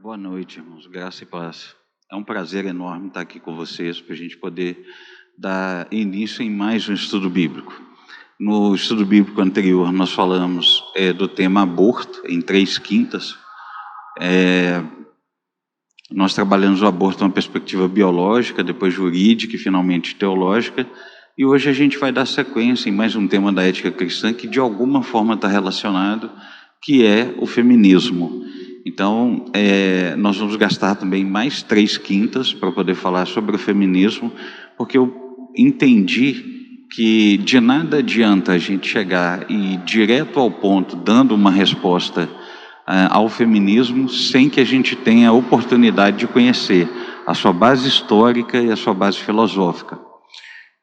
Boa noite, irmãos. Graça e paz. É um prazer enorme estar aqui com vocês para a gente poder dar início em mais um estudo bíblico. No estudo bíblico anterior, nós falamos do tema aborto, em 3/5. Nós trabalhamos o aborto numa perspectiva biológica, depois jurídica e finalmente teológica. E hoje a gente vai dar sequência em mais um tema da ética cristã que de alguma forma está relacionado, que é o feminismo. Então, nós vamos gastar também mais 3/5 para poder falar sobre o feminismo, porque eu entendi que de nada adianta a gente chegar e ir direto ao ponto, dando uma resposta ao feminismo, sem que a gente tenha a oportunidade de conhecer a sua base histórica e a sua base filosófica.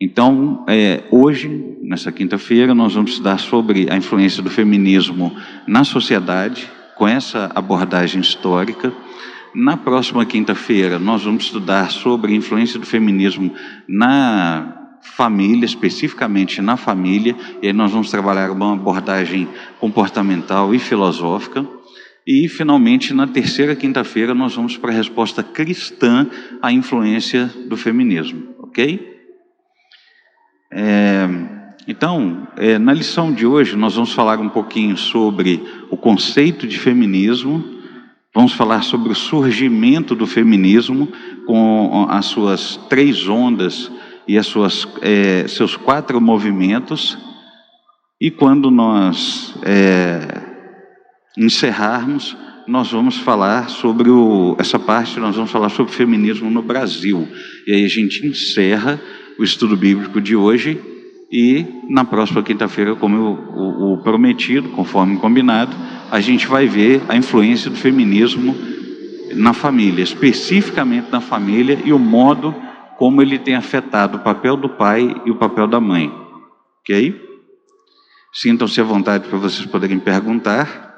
Então, hoje, nessa quinta-feira, nós vamos estudar sobre a influência do feminismo na sociedade, com essa abordagem histórica. Na próxima quinta-feira, nós vamos estudar sobre a influência do feminismo na família, especificamente na família, e aí nós vamos trabalhar uma abordagem comportamental e filosófica. E, finalmente, na terceira quinta-feira, nós vamos para a resposta cristã à influência do feminismo, ok? Então, na lição de hoje, nós vamos falar um pouquinho sobre o conceito de feminismo, vamos falar sobre o surgimento do feminismo, com as suas 3 ondas e as seus 4 movimentos, e quando nós encerrarmos, nós vamos falar sobre essa parte, nós vamos falar sobre o feminismo no Brasil, e aí a gente encerra o estudo bíblico de hoje, e na próxima quinta-feira, como o prometido, conforme combinado, a gente vai ver a influência do feminismo na família, especificamente na família, e o modo como ele tem afetado o papel do pai e o papel da mãe, ok? Sintam-se à vontade para vocês poderem perguntar.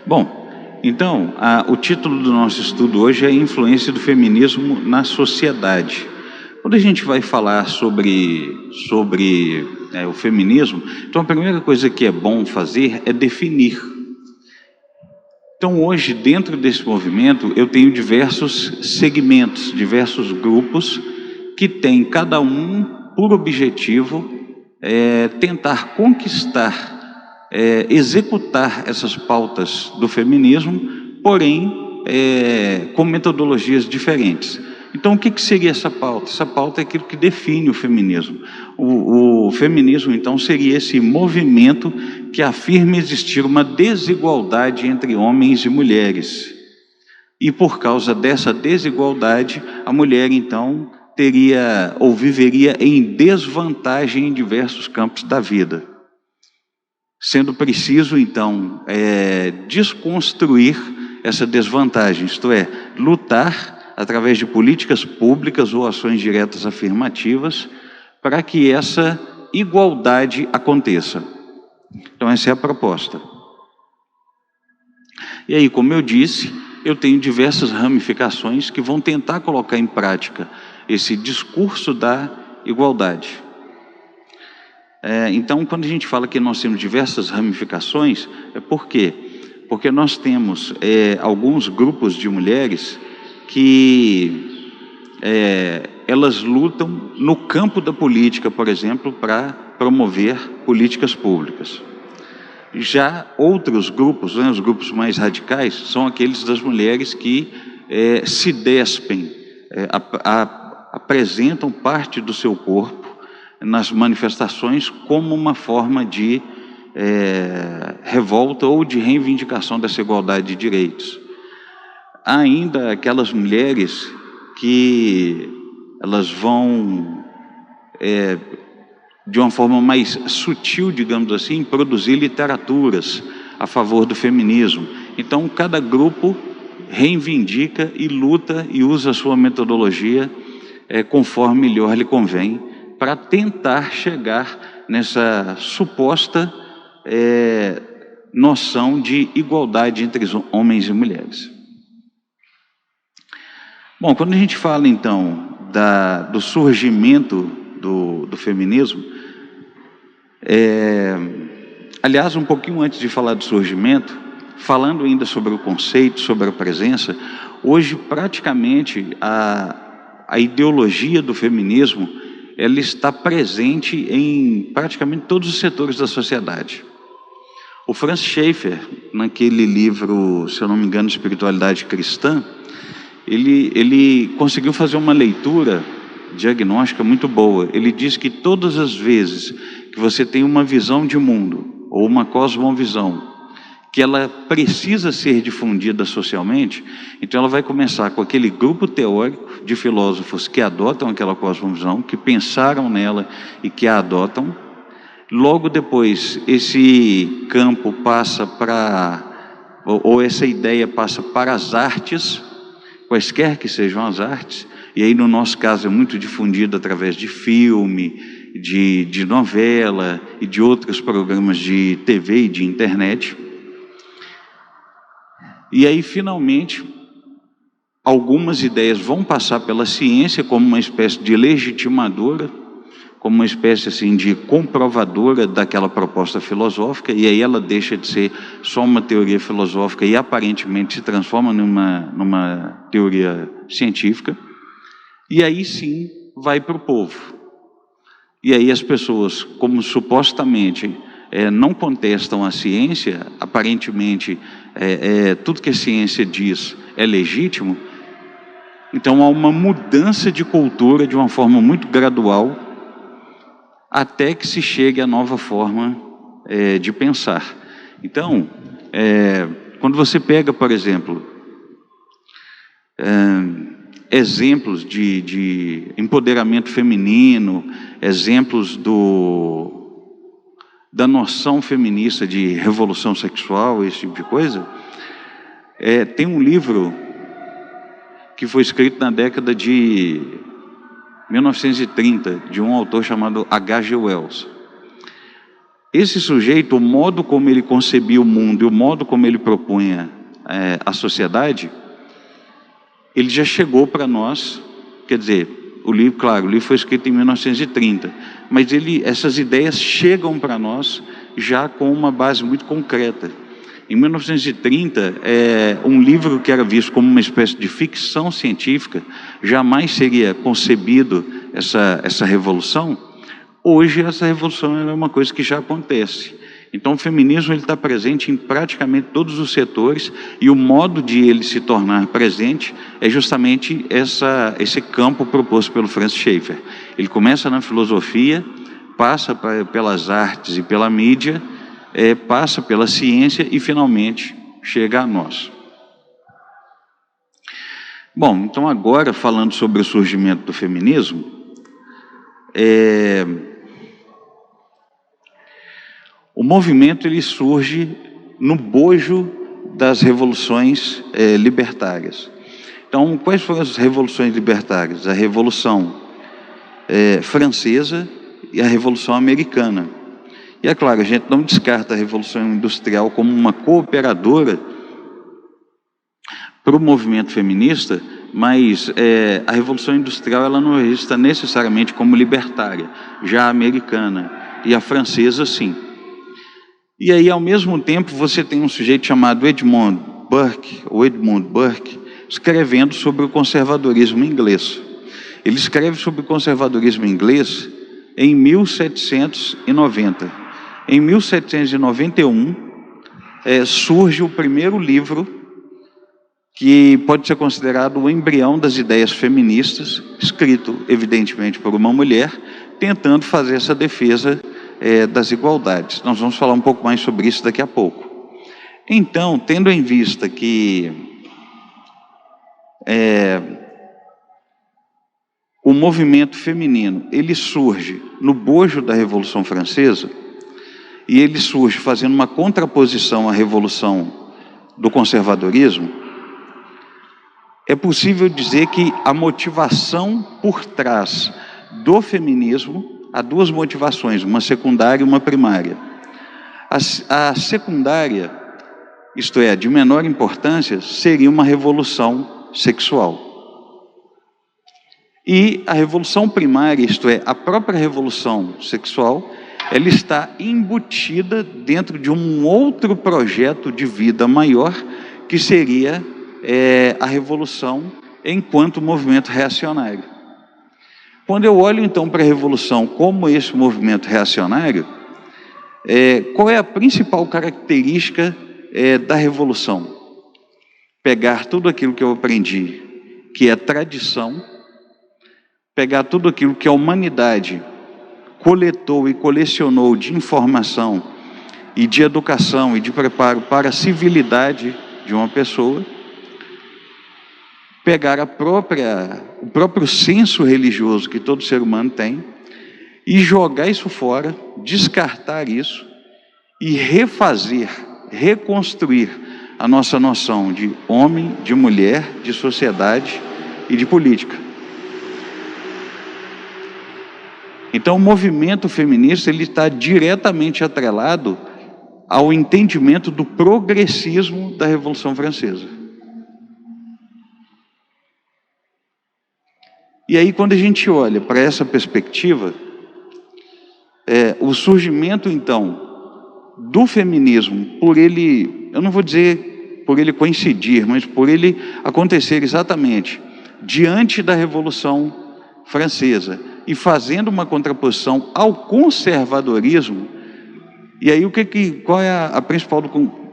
Bom, então, o título do nosso estudo hoje é a influência do feminismo na sociedade. Quando a gente vai falar sobre o feminismo, então a primeira coisa que é bom fazer é definir. Então hoje, dentro desse movimento, eu tenho diversos segmentos, diversos grupos, que têm cada um por objetivo tentar conquistar, executar essas pautas do feminismo, porém com metodologias diferentes. Então, o que seria essa pauta? Essa pauta é aquilo que define o feminismo. O feminismo, então, seria esse movimento que afirma existir uma desigualdade entre homens e mulheres. E por causa dessa desigualdade, a mulher, então, teria ou viveria em desvantagem em diversos campos da vida. Sendo preciso, então, desconstruir essa desvantagem, isto é, lutar através de políticas públicas ou ações diretas afirmativas para que essa igualdade aconteça. Então, essa é a proposta. E aí, como eu disse, eu tenho diversas ramificações que vão tentar colocar em prática esse discurso da igualdade. Então, quando a gente fala que nós temos diversas ramificações, por quê? Porque nós temos alguns grupos de mulheres que elas lutam no campo da política, por exemplo, para promover políticas públicas. Já outros grupos, os grupos mais radicais, são aqueles das mulheres que se despem, apresentam parte do seu corpo nas manifestações como uma forma de revolta ou de reivindicação dessa igualdade de direitos. Há ainda aquelas mulheres que elas vão, de uma forma mais sutil, digamos assim, produzir literaturas a favor do feminismo. Então, cada grupo reivindica e luta e usa a sua metodologia conforme melhor lhe convém, para tentar chegar nessa suposta noção de igualdade entre homens e mulheres. Bom, quando a gente fala então do surgimento do feminismo, Aliás, um pouquinho antes de falar do surgimento, falando ainda sobre o conceito, sobre a presença, hoje praticamente a ideologia do feminismo, ela está presente em praticamente todos os setores da sociedade. O Francis Schaeffer, naquele livro, se eu não me engano, Espiritualidade Cristã, ele conseguiu fazer uma leitura diagnóstica muito boa. Ele diz que todas as vezes que você tem uma visão de mundo, ou uma cosmovisão, que ela precisa ser difundida socialmente, então ela vai começar com aquele grupo teórico de filósofos que adotam aquela cosmovisão, que pensaram nela e que a adotam. Logo depois, esse campo passa para, ou essa ideia passa para as artes, quaisquer que sejam as artes, e aí no nosso caso é muito difundido através de filme, de novela e de outros programas de TV e de internet. E aí finalmente algumas ideias vão passar pela ciência como uma espécie de legitimadora, como uma espécie assim de comprovadora daquela proposta filosófica, e aí ela deixa de ser só uma teoria filosófica e aparentemente se transforma numa teoria científica, e aí sim vai para o povo. E aí as pessoas, como supostamente não contestam a ciência, aparentemente tudo que a ciência diz é legítimo, então há uma mudança de cultura de uma forma muito gradual, até que se chegue à nova forma de pensar. Então, quando você pega, por exemplo, exemplos de empoderamento feminino, exemplos da noção feminista de revolução sexual, esse tipo de coisa, tem um livro que foi escrito na década de 1930, de um autor chamado H.G. Wells. Esse sujeito, o modo como ele concebia o mundo e o modo como ele propunha a sociedade, ele já chegou para nós, quer dizer, o livro, claro, o livro foi escrito em 1930, mas essas ideias chegam para nós já com uma base muito concreta. Em 1930, um livro que era visto como uma espécie de ficção científica, jamais seria concebido essa revolução. Hoje, essa revolução é uma coisa que já acontece. Então, o feminismo está presente em praticamente todos os setores, e o modo de ele se tornar presente é justamente esse campo proposto pelo Francis Schaeffer. Ele começa na filosofia, passa pelas artes e pela mídia, passa pela ciência e finalmente chega a nós. Bom, então agora falando sobre o surgimento do feminismo, o movimento ele surge no bojo das revoluções libertárias. Então, quais foram as revoluções libertárias? A Revolução Francesa e a Revolução Americana. E é claro, a gente não descarta a Revolução Industrial como uma cooperadora para o movimento feminista, mas a Revolução Industrial ela não é vista necessariamente como libertária, já a americana e a francesa sim. E aí, ao mesmo tempo, você tem um sujeito chamado Edmund Burke, escrevendo sobre o conservadorismo inglês. Ele escreve sobre o conservadorismo inglês em 1790. Em 1791, surge o primeiro livro que pode ser considerado o embrião das ideias feministas, escrito, evidentemente, por uma mulher, tentando fazer essa defesa das igualdades. Nós vamos falar um pouco mais sobre isso daqui a pouco. Então, tendo em vista que o movimento feminino, ele surge no bojo da Revolução Francesa, e ele surge fazendo uma contraposição à Revolução do conservadorismo, é possível dizer que a motivação por trás do feminismo, há duas motivações, uma secundária e uma primária. A secundária, isto é, de menor importância, seria uma revolução sexual. E a revolução primária, isto é, a própria revolução sexual, ela está embutida dentro de um outro projeto de vida maior, que seria a revolução enquanto movimento reacionário. Quando eu olho então para a revolução como esse movimento reacionário, qual é a principal característica da revolução? Pegar tudo aquilo que eu aprendi, que é tradição, pegar tudo aquilo que a humanidade coletou e colecionou de informação e de educação e de preparo para a civilidade de uma pessoa, pegar o próprio senso religioso que todo ser humano tem e jogar isso fora, descartar isso e refazer, reconstruir a nossa noção de homem, de mulher, de sociedade e de política. Então, o movimento feminista ele está diretamente atrelado ao entendimento do progressismo da Revolução Francesa. E aí, quando a gente olha para essa perspectiva, o surgimento, então, do feminismo, por ele, eu não vou dizer por ele coincidir, mas por ele acontecer exatamente diante da Revolução Francesa e fazendo uma contraposição ao conservadorismo. E aí, qual é a principal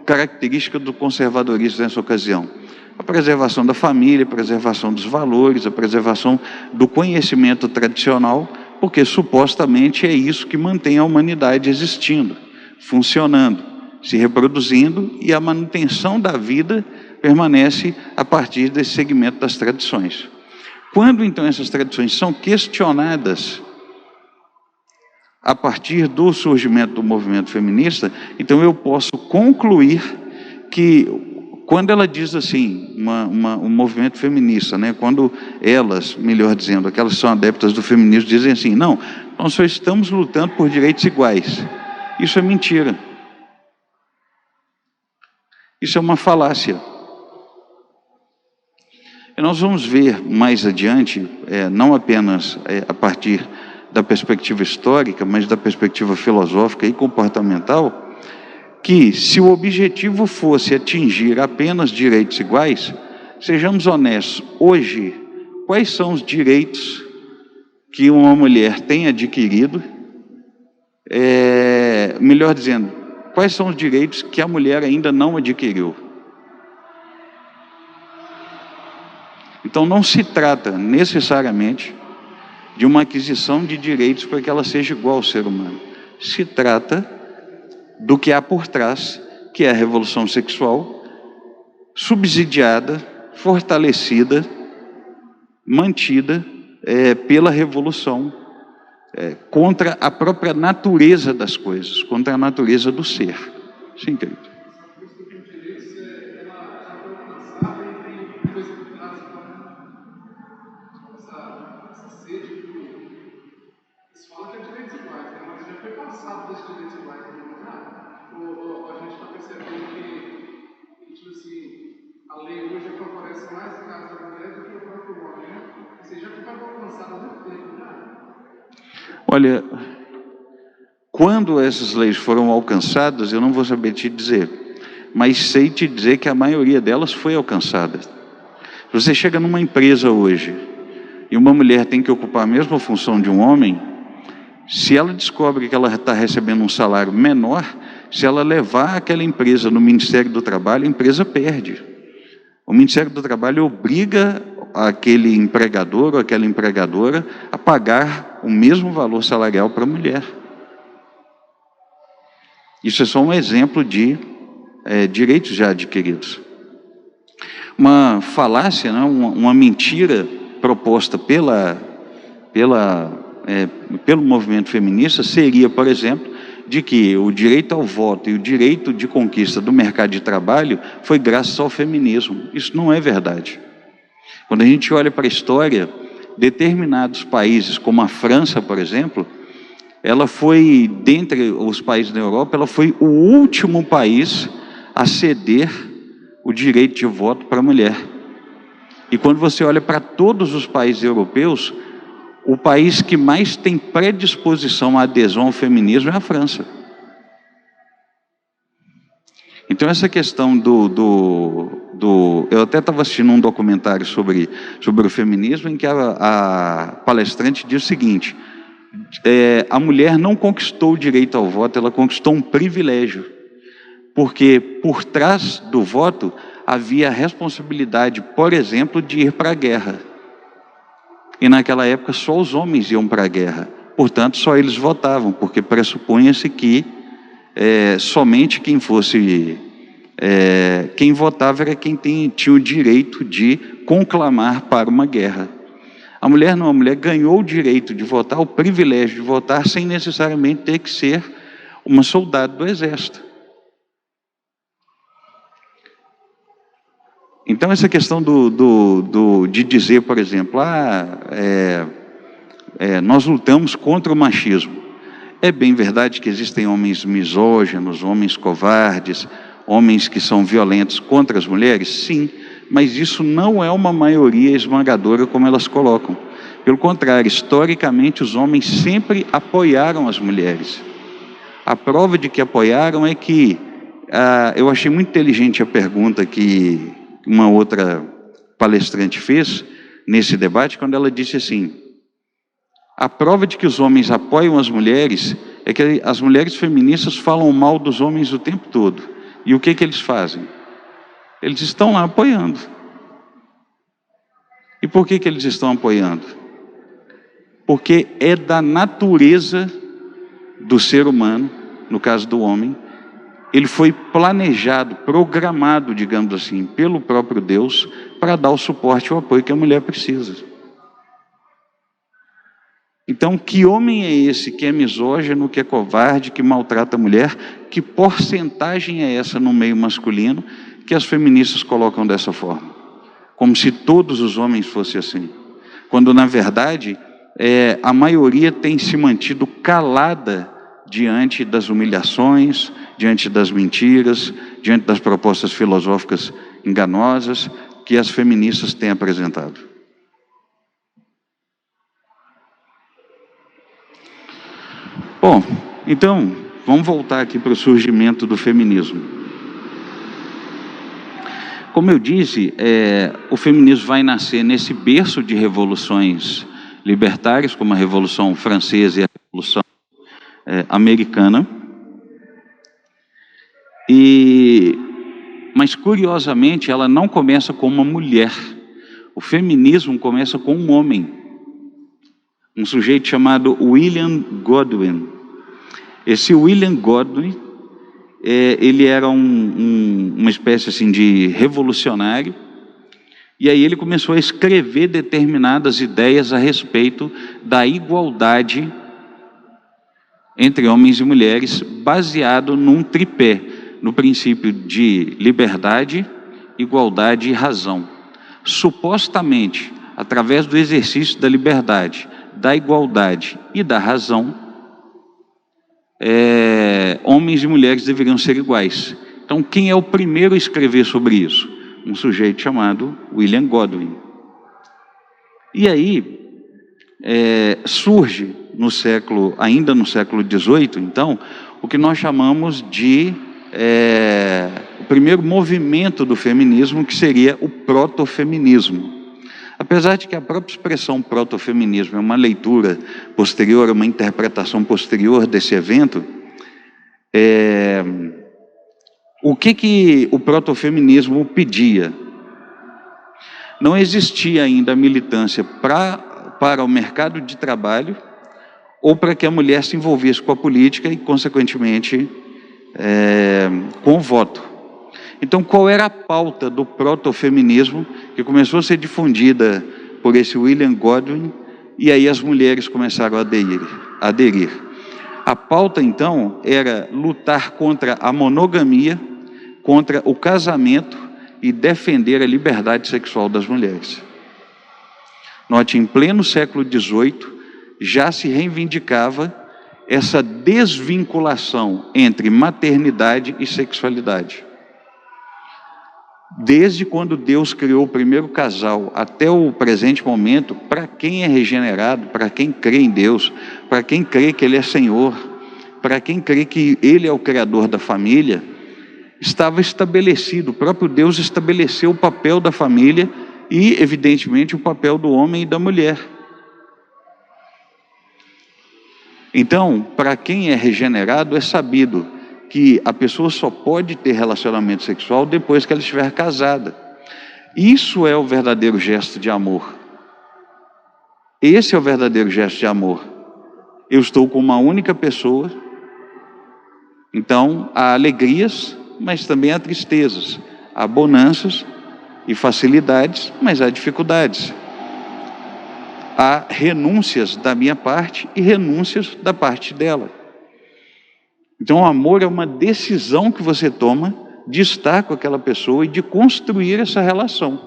característica do conservadorismo nessa ocasião? A preservação da família, a preservação dos valores, a preservação do conhecimento tradicional, porque supostamente é isso que mantém a humanidade existindo, funcionando, se reproduzindo, e a manutenção da vida permanece a partir desse segmento das tradições. Quando então essas tradições são questionadas a partir do surgimento do movimento feminista, então eu posso concluir que, quando ela diz assim, um movimento feminista, né, quando elas, melhor dizendo, aquelas que são adeptas do feminismo, dizem assim, não, nós só estamos lutando por direitos iguais. Isso é mentira. Isso é uma falácia. E nós vamos ver mais adiante, não apenas a partir da perspectiva histórica, mas da perspectiva filosófica e comportamental, que se o objetivo fosse atingir apenas direitos iguais, sejamos honestos, hoje, quais são os direitos que uma mulher tem adquirido? Melhor dizendo, quais são os direitos que a mulher ainda não adquiriu? Então não se trata necessariamente de uma aquisição de direitos para que ela seja igual ao ser humano. Se trata do que há por trás, que é a revolução sexual, subsidiada, fortalecida, mantida pela revolução contra a própria natureza das coisas, contra a natureza do ser. Sim, querido. A lei hoje favorece mais o caso da mulher do que o próprio homem, né? Ou seja, já estava alcançado há muito tempo, né? Olha, quando essas leis foram alcançadas, eu não vou saber te dizer, mas sei te dizer que a maioria delas foi alcançada. Você chega numa empresa hoje e uma mulher tem que ocupar a mesma função de um homem, se ela descobre que ela está recebendo um salário menor, se ela levar aquela empresa no Ministério do Trabalho, a empresa perde. O Ministério do Trabalho obriga aquele empregador ou aquela empregadora a pagar o mesmo valor salarial para a mulher. Isso é só um exemplo de direitos já adquiridos. Uma falácia, né, uma mentira proposta pelo movimento feminista seria, por exemplo, de que o direito ao voto e o direito de conquista do mercado de trabalho foi graças ao feminismo. Isso não é verdade. Quando a gente olha para a história, determinados países, como a França, por exemplo, ela foi, dentre os países da Europa, ela foi o último país a ceder o direito de voto para a mulher. E quando você olha para todos os países europeus, o país que mais tem predisposição à adesão ao feminismo é a França. Então essa questão eu até estava assistindo um documentário sobre o feminismo, em que a palestrante diz o seguinte: a mulher não conquistou o direito ao voto, ela conquistou um privilégio, porque por trás do voto havia a responsabilidade, por exemplo, de ir para a guerra. E naquela época só os homens iam para a guerra, portanto só eles votavam, porque pressupunha-se que somente quem votava era quem tinha o direito de conclamar para uma guerra. A mulher não, a mulher ganhou o direito de votar, o privilégio de votar, sem necessariamente ter que ser uma soldado do exército. Então essa questão de dizer, por exemplo, nós lutamos contra o machismo. É bem verdade que existem homens misóginos, homens covardes, homens que são violentos contra as mulheres? Sim, mas isso não é uma maioria esmagadora como elas colocam. Pelo contrário, historicamente os homens sempre apoiaram as mulheres. A prova de que apoiaram é que, eu achei muito inteligente a pergunta que uma outra palestrante fez nesse debate, quando ela disse assim: a prova de que os homens apoiam as mulheres é que as mulheres feministas falam mal dos homens o tempo todo. E o que eles fazem? Eles estão lá apoiando. E por que eles estão apoiando? Porque é da natureza do ser humano, no caso do homem, ele foi planejado, programado, digamos assim, pelo próprio Deus, para dar o suporte e o apoio que a mulher precisa. Então, que homem é esse que é misógino, que é covarde, que maltrata a mulher? Que porcentagem é essa no meio masculino que as feministas colocam dessa forma? Como se todos os homens fossem assim. Quando, na verdade, a maioria tem se mantido calada diante das humilhações, diante das mentiras, diante das propostas filosóficas enganosas que as feministas têm apresentado. Bom, então, vamos voltar aqui para o surgimento do feminismo. Como eu disse, o feminismo vai nascer nesse berço de revoluções libertárias, como a Revolução Francesa e a Revolução Americana. Mas, curiosamente, ela não começa com uma mulher. O feminismo começa com um homem, um sujeito chamado William Godwin. Esse William Godwin, ele era uma espécie assim de revolucionário, e aí ele começou a escrever determinadas ideias a respeito da igualdade entre homens e mulheres, baseado num tripé, no princípio de liberdade, igualdade e razão. Supostamente, através do exercício da liberdade, da igualdade e da razão, homens e mulheres deveriam ser iguais. Então, quem é o primeiro a escrever sobre isso? Um sujeito chamado William Godwin. E aí, surge ainda no século XVIII, então, o que nós chamamos de o primeiro movimento do feminismo, que seria o protofeminismo. Apesar de que a própria expressão protofeminismo é uma leitura posterior, uma interpretação posterior desse evento, o que o protofeminismo pedia? Não existia ainda a militância para o mercado de trabalho, ou para que a mulher se envolvesse com a política e, consequentemente, com o voto. Então, qual era a pauta do protofeminismo, que começou a ser difundida por esse William Godwin, e aí as mulheres começaram a aderir? A pauta, então, era lutar contra a monogamia, contra o casamento e defender a liberdade sexual das mulheres. Note, em pleno século XVIII, já se reivindicava essa desvinculação entre maternidade e sexualidade. Desde quando Deus criou o primeiro casal até o presente momento, para quem é regenerado, para quem crê em Deus, para quem crê que Ele é Senhor, para quem crê que Ele é o Criador da família, estava estabelecido, o próprio Deus estabeleceu o papel da família e, evidentemente, o papel do homem e da mulher. Então, para quem é regenerado, é sabido que a pessoa só pode ter relacionamento sexual depois que ela estiver casada. Isso é o verdadeiro gesto de amor. Esse é o verdadeiro gesto de amor. Eu estou com uma única pessoa, então há alegrias, mas também há tristezas, há bonanças e facilidades, mas há dificuldades. Há renúncias da minha parte e renúncias da parte dela. Então o amor é uma decisão que você toma de estar com aquela pessoa e de construir essa relação.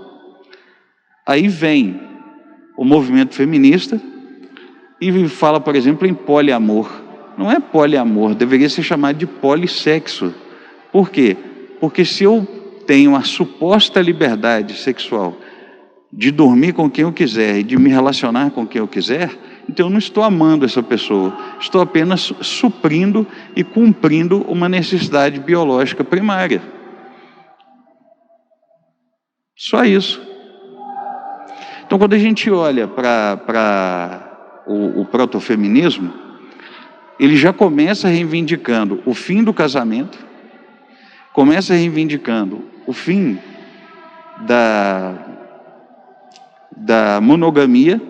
Aí vem o movimento feminista e fala, por exemplo, em poliamor. Não é poliamor, deveria ser chamado de polissexo. Por quê? Porque se eu tenho a suposta liberdade sexual de dormir com quem eu quiser e de me relacionar com quem eu quiser, então eu não estou amando essa pessoa, estou apenas suprindo e cumprindo uma necessidade biológica primária. Só isso. Então, quando a gente olha para o protofeminismo, ele já começa reivindicando o fim do casamento, começa reivindicando o fim da monogamia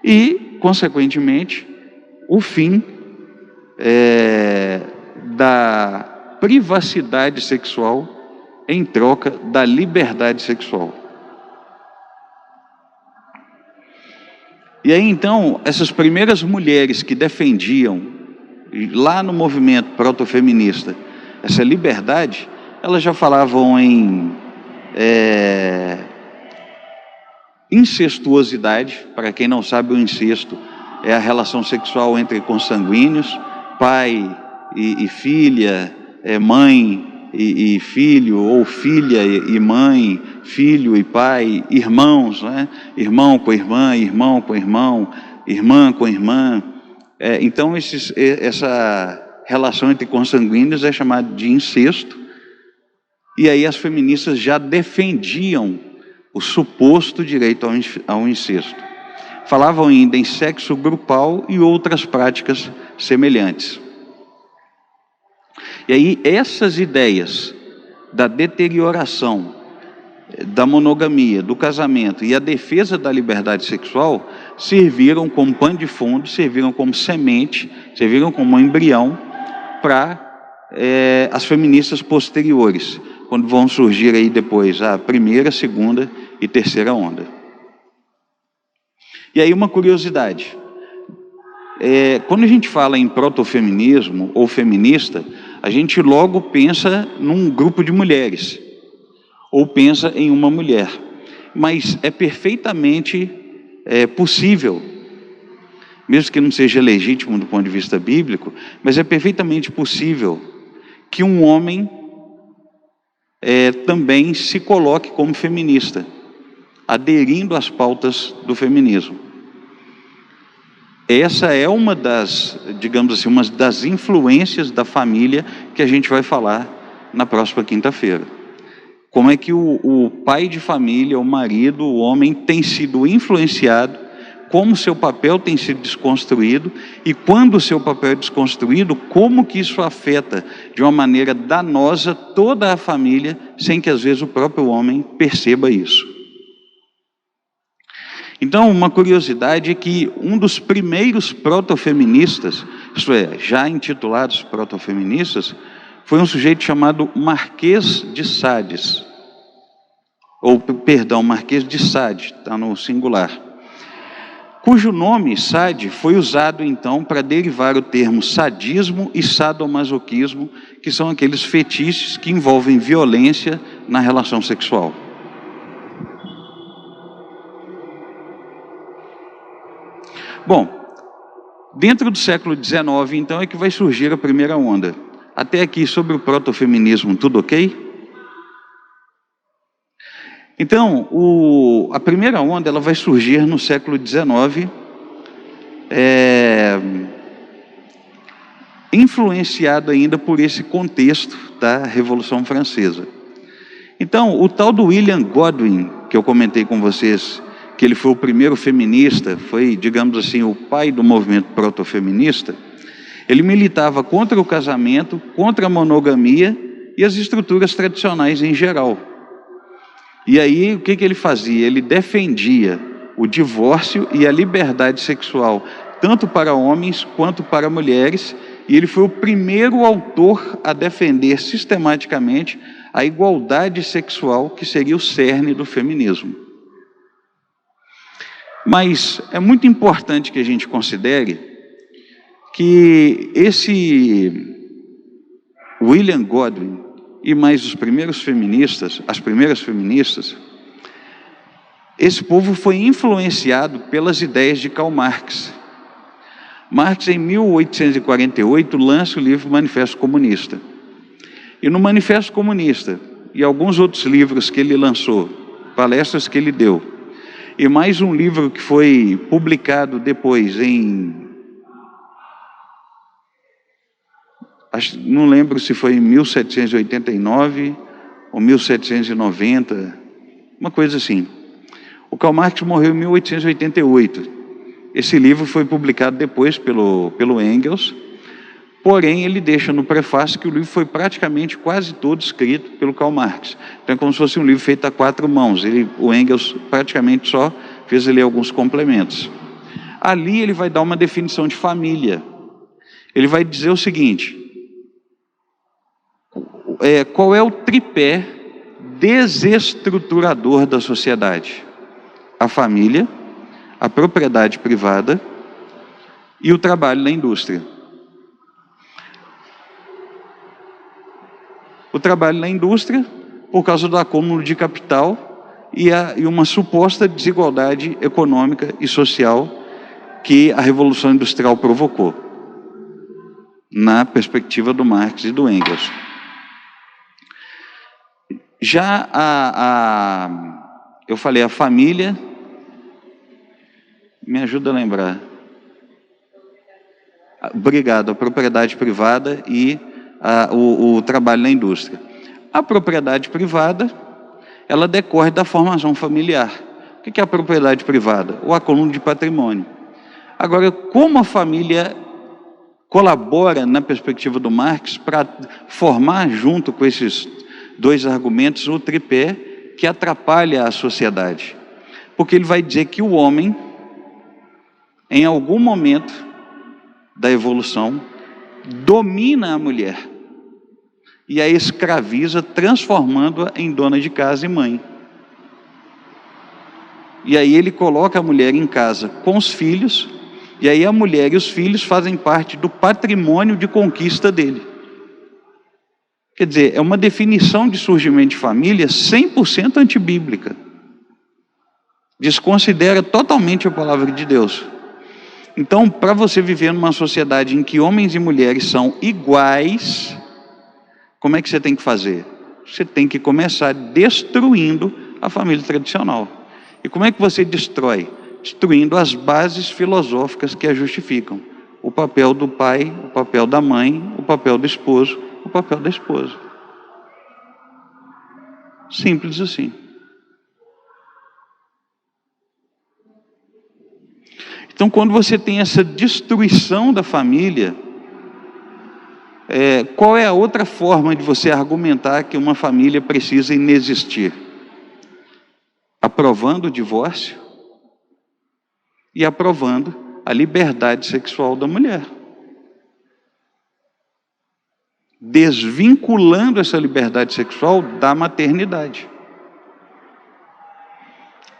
e, consequentemente, o fim da privacidade sexual em troca da liberdade sexual. E aí, então, essas primeiras mulheres que defendiam, lá no movimento protofeminista, essa liberdade, elas já falavam em incestuosidade. Para quem não sabe, o incesto é a relação sexual entre consanguíneos, pai e filha, mãe e filho, ou filha e mãe, filho e pai, irmãos, né? Irmão com irmã, irmão com irmão, irmã com irmã. Então, essa relação entre consanguíneos é chamada de incesto. E aí as feministas já defendiam o suposto direito ao incesto. Falavam ainda em sexo grupal e outras práticas semelhantes. E aí essas ideias da deterioração, da monogamia, do casamento e a defesa da liberdade sexual serviram como pano de fundo, serviram como semente, serviram como embrião para as feministas posteriores, quando vão surgir aí depois a primeira, segunda e terceira onda. E aí uma curiosidade, quando a gente fala em protofeminismo ou feminista, a gente logo pensa num grupo de mulheres, ou pensa em uma mulher, mas é perfeitamente possível, mesmo que não seja legítimo do ponto de vista bíblico, mas é perfeitamente possível que um homem também se coloque como feminista, aderindo às pautas do feminismo. Essa é uma das, digamos assim, uma das influências da família que a gente vai falar na próxima quinta-feira. Como é que o pai de família, o marido, o homem tem sido influenciado, como seu papel tem sido desconstruído, e quando o seu papel é desconstruído, como que isso afeta de uma maneira danosa toda a família, sem que às vezes o próprio homem perceba isso. Então, uma curiosidade é que um dos primeiros protofeministas, isto é, já intitulados protofeministas, foi um sujeito chamado Marquês de Sades, Marquês de Sade, está no singular, cujo nome, Sade, foi usado então para derivar o termo sadismo e sadomasoquismo, que são aqueles fetiches que envolvem violência na relação sexual. Bom, dentro do século XIX, então, é que vai surgir a primeira onda. Até aqui, sobre o protofeminismo, tudo ok? Então, a primeira onda ela vai surgir no século XIX, influenciado ainda por esse contexto da Revolução Francesa. Então, o tal do William Godwin, que eu comentei com vocês, que ele foi o primeiro feminista, foi, digamos assim, o pai do movimento protofeminista, ele militava contra o casamento, contra a monogamia e as estruturas tradicionais em geral. E aí, o que ele fazia? Ele defendia o divórcio e a liberdade sexual, tanto para homens quanto para mulheres, e ele foi o primeiro autor a defender sistematicamente a igualdade sexual, que seria o cerne do feminismo. Mas é muito importante que a gente considere que esse William Godwin e mais os primeiros feministas, as primeiras feministas, esse povo foi influenciado pelas ideias de Karl Marx. Marx, em 1848, lança o livro Manifesto Comunista. E no Manifesto Comunista, e alguns outros livros que ele lançou, palestras que ele deu, e mais um livro que foi publicado depois não lembro se foi em 1789 ou 1790, uma coisa assim. O Karl Marx morreu em 1888. Esse livro foi publicado depois pelo Engels, porém ele deixa no prefácio que o livro foi praticamente quase todo escrito pelo Karl Marx. Então é como se fosse um livro feito a 4 mãos. O Engels praticamente só fez ali alguns complementos. Ali ele vai dar uma definição de família. Ele vai dizer o seguinte: qual é o tripé desestruturador da sociedade? A família, a propriedade privada e o trabalho na indústria. O trabalho na indústria, por causa do acúmulo de capital e uma suposta desigualdade econômica e social que a Revolução Industrial provocou, na perspectiva do Marx e do Engels. Já eu falei a família, me ajuda a lembrar. Obrigado, a propriedade privada e o trabalho na indústria. A propriedade privada, ela decorre da formação familiar. O que é a propriedade privada? O acúmulo de patrimônio. Agora, como a família colabora, na perspectiva do Marx, para formar, junto com esses 2 argumentos, o tripé que atrapalha a sociedade? Porque ele vai dizer que o homem, em algum momento da evolução, domina a mulher e a escraviza, transformando-a em dona de casa e mãe. E aí ele coloca a mulher em casa com os filhos, e aí a mulher e os filhos fazem parte do patrimônio de conquista dele. Quer dizer, é uma definição de surgimento de família 100% antibíblica. Desconsidera totalmente a palavra de Deus. Então, para você viver numa sociedade em que homens e mulheres são iguais, como é que você tem que fazer? Você tem que começar destruindo a família tradicional. E como é que você destrói? Destruindo as bases filosóficas que a justificam. O papel do pai, o papel da mãe, o papel do esposo, o papel da esposa. Simples assim. Então, quando você tem essa destruição da família, qual é a outra forma de você argumentar que uma família precisa inexistir? Aprovando o divórcio e aprovando a liberdade sexual da mulher. Desvinculando essa liberdade sexual da maternidade.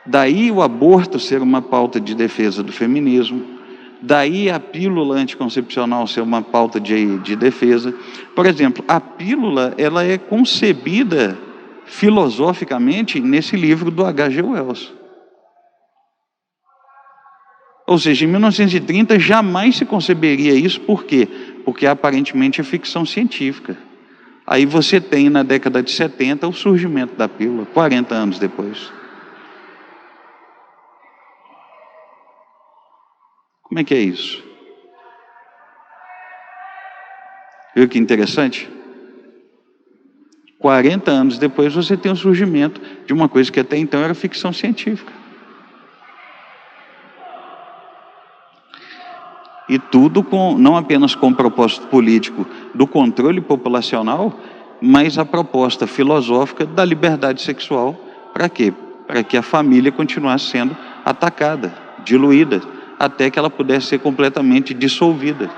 Daí o aborto ser uma pauta de defesa do feminismo, daí a pílula anticoncepcional ser uma pauta de defesa. Por exemplo, a pílula, ela é concebida filosoficamente nesse livro do H.G. Wells. Ou seja, em 1930 jamais se conceberia isso. Por quê? Porque aparentemente é ficção científica. Aí você tem, na década de 70, o surgimento da pílula, 40 anos depois. Como é que é isso? Viu que interessante? 40 anos depois você tem o surgimento de uma coisa que até então era ficção científica. E tudo não apenas com o propósito político do controle populacional, mas a proposta filosófica da liberdade sexual. Para quê? Para que a família continuasse sendo atacada, diluída, até que ela pudesse ser completamente dissolvida.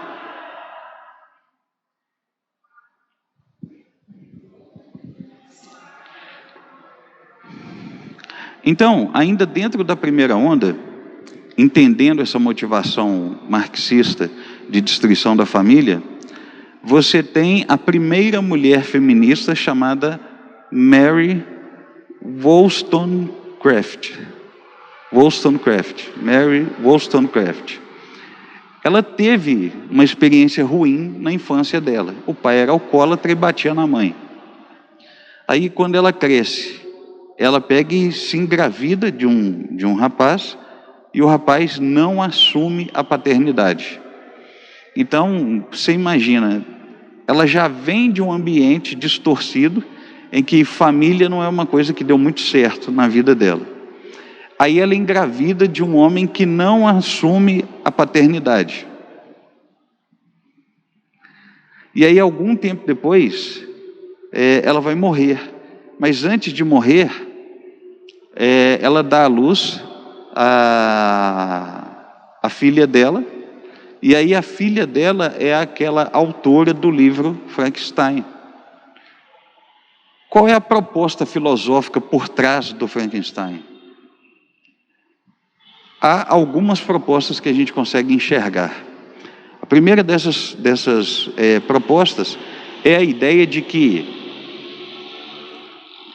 Então, ainda dentro da primeira onda, entendendo essa motivação marxista de destruição da família, você tem a primeira mulher feminista chamada Mary Wollstonecraft. Mary Wollstonecraft. Ela teve uma experiência ruim na infância dela. O pai era alcoólatra e batia na mãe. Aí, quando ela cresce, ela pega e se engravida de um rapaz, e o rapaz não assume a paternidade. Então, você imagina, ela já vem de um ambiente distorcido, em que família não é uma coisa que deu muito certo na vida dela. Aí ela é engravida de um homem que não assume a paternidade. E aí, algum tempo depois, ela vai morrer. Mas antes de morrer, ela dá à luz a filha dela, e aí a filha dela é aquela autora do livro Frankenstein. Qual é a proposta filosófica por trás do Frankenstein? Há algumas propostas que a gente consegue enxergar. A primeira dessas propostas é a ideia de que,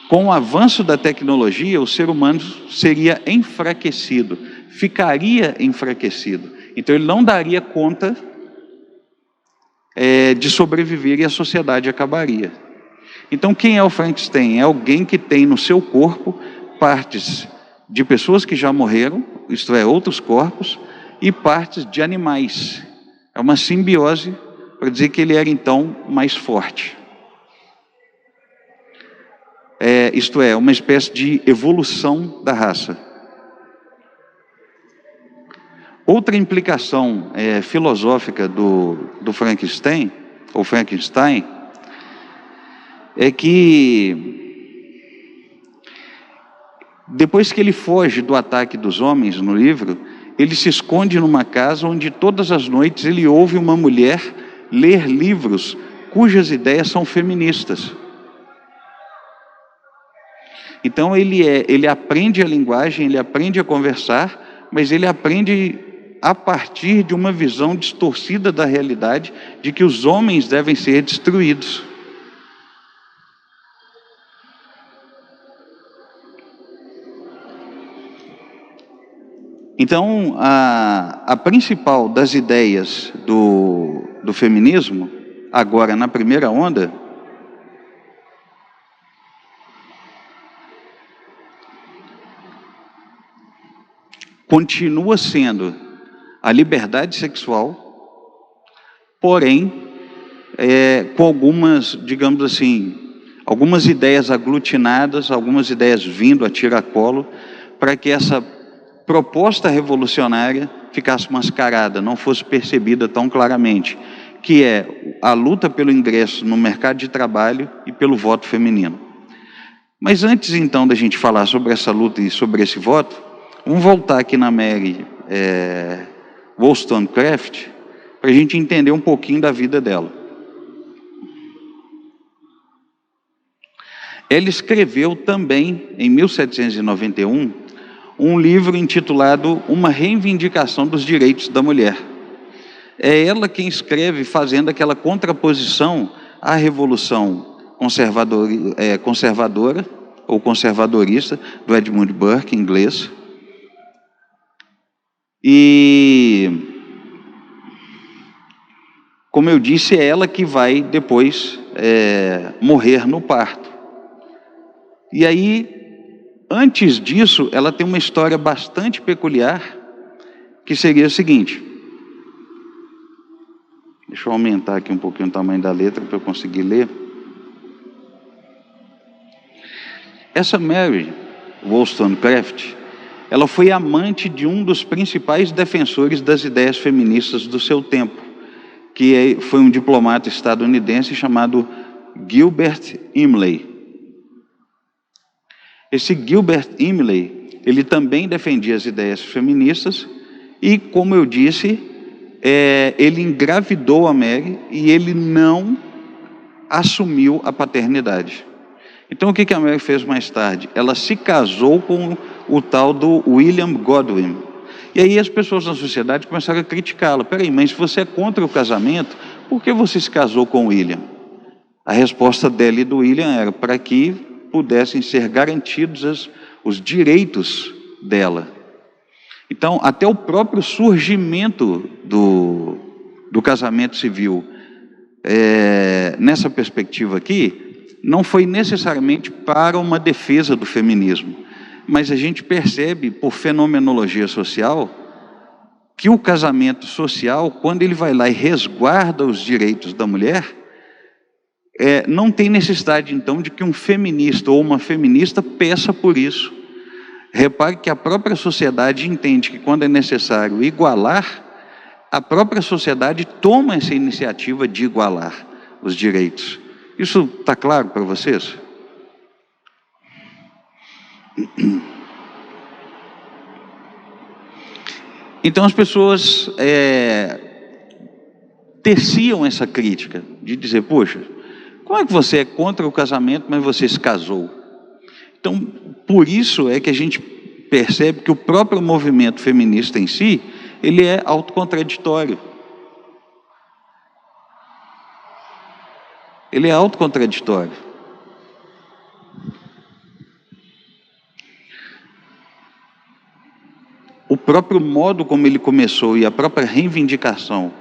com o avanço da tecnologia, o ser humano seria enfraquecido, ficaria enfraquecido. Então ele não daria conta de sobreviver e a sociedade acabaria. Então quem é o Frankenstein? É alguém que tem no seu corpo partes de pessoas que já morreram, isto é, outros corpos, e partes de animais. É uma simbiose para dizer que ele era então mais forte. Isto é, uma espécie de evolução da raça. Outra implicação filosófica do Frankenstein, ou Frankenstein, é que depois que ele foge do ataque dos homens no livro, ele se esconde numa casa onde todas as noites ele ouve uma mulher ler livros cujas ideias são feministas. Então ele aprende a linguagem, ele aprende a conversar, mas ele aprende a partir de uma visão distorcida da realidade, de que os homens devem ser destruídos. Então, a principal das ideias do feminismo, agora na primeira onda, continua sendo a liberdade sexual, porém, com algumas, digamos assim, algumas ideias aglutinadas, algumas ideias vindo a tiracolo, para que essa proposta revolucionária ficasse mascarada, não fosse percebida tão claramente, que é a luta pelo ingresso no mercado de trabalho e pelo voto feminino. Mas antes então da gente falar sobre essa luta e sobre esse voto, vamos voltar aqui na Mary Wollstonecraft, para a gente entender um pouquinho da vida dela. Ela escreveu também, em 1791, um livro intitulado Uma Reivindicação dos Direitos da Mulher. É ela quem escreve fazendo aquela contraposição à revolução conservadora ou conservadorista do Edmund Burke, inglês. E Como eu disse, é ela que vai depois morrer no parto. E aí, antes disso, ela tem uma história bastante peculiar, que seria o seguinte. Deixa eu aumentar aqui um pouquinho o tamanho da letra para eu conseguir ler. Essa Mary Wollstonecraft, ela foi amante de um dos principais defensores das ideias feministas do seu tempo, que foi um diplomata estadunidense chamado Gilbert Imlay. Esse Gilbert Imlay, ele também defendia as ideias feministas e, como eu disse, ele engravidou a Mary e ele não assumiu a paternidade. Então, o que a Mary fez mais tarde? Ela se casou com o tal do William Godwin. E aí as pessoas na sociedade começaram a criticá-la. Peraí, mas se você é contra o casamento, por que você se casou com o William? A resposta dela e do William era para que pudessem ser garantidos os direitos dela. Então, até o próprio surgimento do casamento civil, nessa perspectiva aqui, não foi necessariamente para uma defesa do feminismo, mas a gente percebe, por fenomenologia social, que o casamento social, quando ele vai lá e resguarda os direitos da mulher, não tem necessidade, então, de que um feminista ou uma feminista peça por isso. Repare que a própria sociedade entende que quando é necessário igualar, a própria sociedade toma essa iniciativa de igualar os direitos. Isso está claro para vocês? Então as pessoas teciam essa crítica de dizer, poxa, como é que você é contra o casamento, mas você se casou? Então, por isso é que a gente percebe que o próprio movimento feminista em si, ele é autocontraditório. Ele é autocontraditório. O próprio modo como ele começou e a própria reivindicação,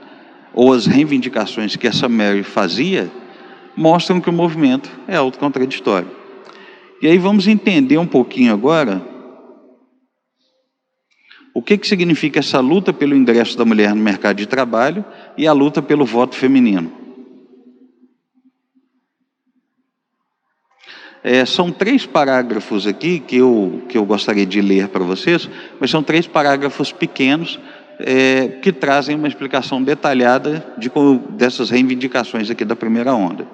ou as reivindicações que essa Mary fazia, mostram que o movimento é autocontraditório. E aí vamos entender um pouquinho agora o que significa essa luta pelo ingresso da mulher no mercado de trabalho e a luta pelo voto feminino. São 3 parágrafos aqui que eu gostaria de ler para vocês, mas são 3 parágrafos pequenos que trazem uma explicação detalhada dessas reivindicações aqui da primeira onda.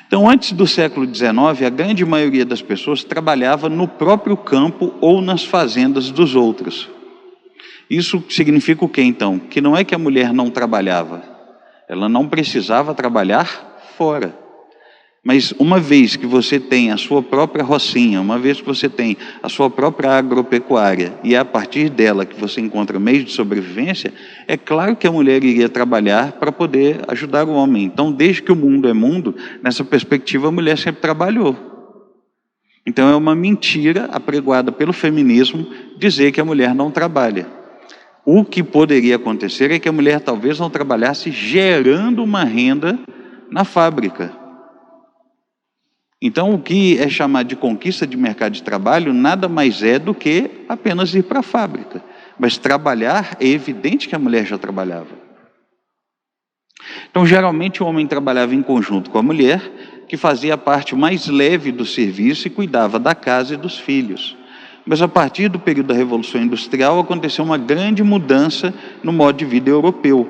Então, antes do século XIX, a grande maioria das pessoas trabalhava no próprio campo ou nas fazendas dos outros. Isso significa o quê, então? Que não é que a mulher não trabalhava, ela não precisava trabalhar fora. Mas uma vez que você tem a sua própria rocinha, uma vez que você tem a sua própria agropecuária, e é a partir dela que você encontra meios de sobrevivência, é claro que a mulher iria trabalhar para poder ajudar o homem. Então, desde que o mundo é mundo, nessa perspectiva, a mulher sempre trabalhou. Então, é uma mentira apregoada pelo feminismo dizer que a mulher não trabalha. O que poderia acontecer é que a mulher talvez não trabalhasse gerando uma renda na fábrica. Então, o que é chamado de conquista de mercado de trabalho nada mais é do que apenas ir para a fábrica. Mas trabalhar, é evidente que a mulher já trabalhava. Então, geralmente o homem trabalhava em conjunto com a mulher, que fazia a parte mais leve do serviço e cuidava da casa e dos filhos. Mas a partir do período da Revolução Industrial aconteceu uma grande mudança no modo de vida europeu.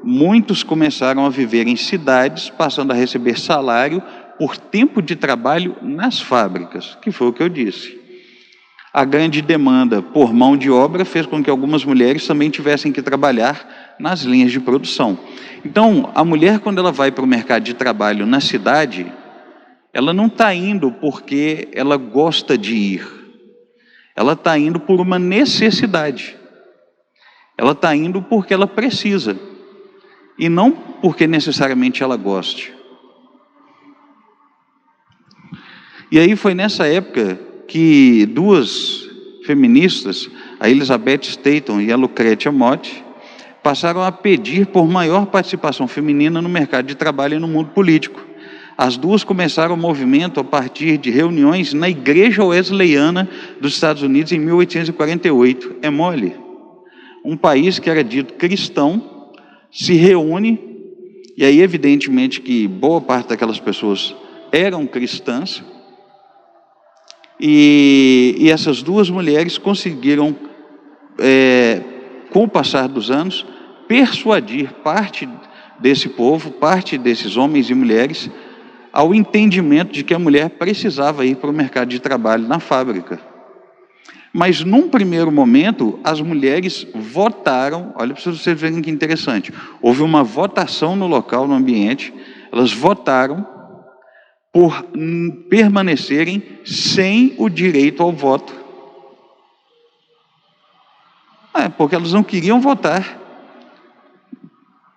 Muitos começaram a viver em cidades, passando a receber salário por tempo de trabalho nas fábricas, que foi o que eu disse. A grande demanda por mão de obra fez com que algumas mulheres também tivessem que trabalhar nas linhas de produção. Então, a mulher, quando ela vai para o mercado de trabalho na cidade, ela não está indo porque ela gosta de ir. Ela está indo por uma necessidade. Ela está indo porque ela precisa. E não porque necessariamente ela goste. E aí foi nessa época que 2 feministas, a Elizabeth Staton e a Lucretia Mott, passaram a pedir por maior participação feminina no mercado de trabalho e no mundo político. As duas começaram o movimento a partir de reuniões na Igreja Wesleyana dos Estados Unidos em 1848. É mole? Um país que era dito cristão se reúne, e aí evidentemente que boa parte daquelas pessoas eram cristãs, e essas duas mulheres conseguiram, com o passar dos anos, persuadir parte desse povo, parte desses homens e mulheres, ao entendimento de que a mulher precisava ir para o mercado de trabalho na fábrica. Mas num primeiro momento, as mulheres votaram, olha para vocês verem que interessante, houve uma votação no local, no ambiente, elas votaram por permanecerem sem o direito ao voto. Porque elas não queriam votar.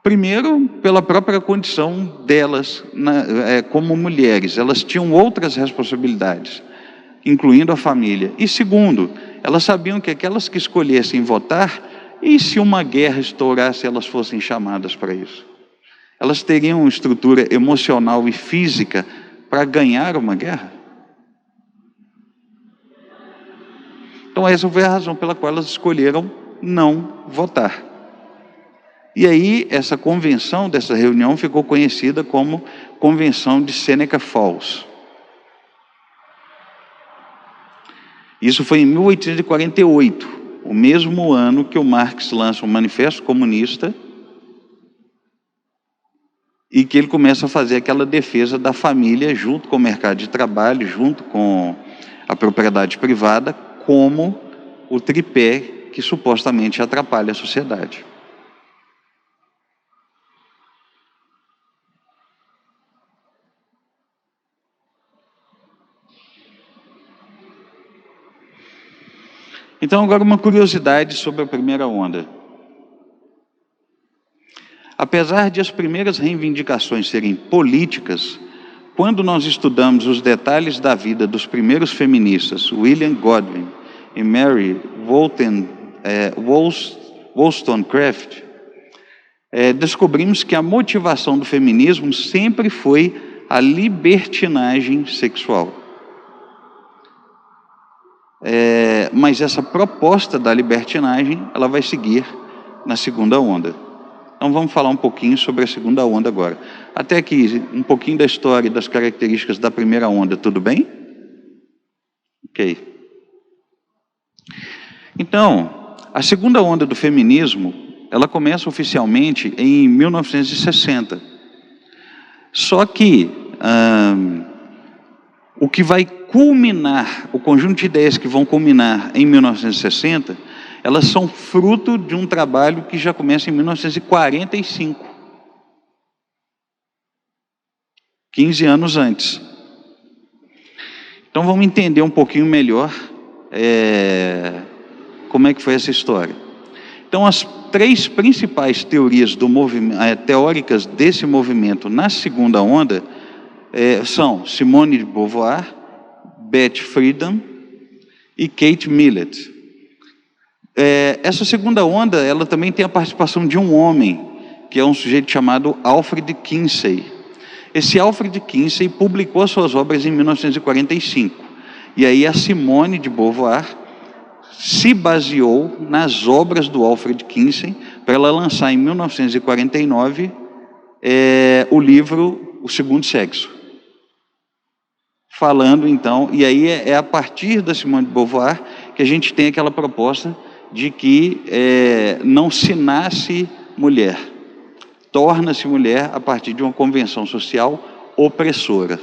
Primeiro, pela própria condição delas como mulheres, elas tinham outras responsabilidades, incluindo a família. E segundo, elas sabiam que aquelas que escolhessem votar, e se uma guerra estourasse, elas fossem chamadas para isso? Elas teriam uma estrutura emocional e física para ganhar uma guerra? Então essa foi a razão pela qual elas escolheram não votar. E aí essa convenção, dessa reunião, ficou conhecida como Convenção de Seneca Falls. Isso foi em 1848, o mesmo ano que o Marx lança o Manifesto Comunista e que ele começa a fazer aquela defesa da família junto com o mercado de trabalho, junto com a propriedade privada, como o tripé que supostamente atrapalha a sociedade. Então, agora uma curiosidade sobre a primeira onda. Apesar de as primeiras reivindicações serem políticas, quando nós estudamos os detalhes da vida dos primeiros feministas, William Godwin e Mary Wollstonecraft, descobrimos que a motivação do feminismo sempre foi a libertinagem sexual. Mas essa proposta da libertinagem, ela vai seguir na segunda onda. Então vamos falar um pouquinho sobre a segunda onda agora. Até aqui, um pouquinho da história e das características da primeira onda, tudo bem? Ok. Então, a segunda onda do feminismo, ela começa oficialmente em 1960. Só que o que vai culminar, o conjunto de ideias que vão culminar em 1960, elas são fruto de um trabalho que já começa em 1945. 15 anos antes. Então vamos entender um pouquinho melhor como é que foi essa história. Então as três principais teorias do teóricas desse movimento na segunda onda são Simone de Beauvoir, Beth Friedan e Kate Millett. Essa segunda onda, ela também tem a participação de um homem, que é um sujeito chamado Alfred Kinsey. Esse Alfred Kinsey publicou suas obras em 1945. E aí a Simone de Beauvoir se baseou nas obras do Alfred Kinsey para ela lançar em 1949 o livro O Segundo Sexo. Falando então, e aí é a partir da Simone de Beauvoir que a gente tem aquela proposta de que não se nasce mulher, torna-se mulher a partir de uma convenção social opressora.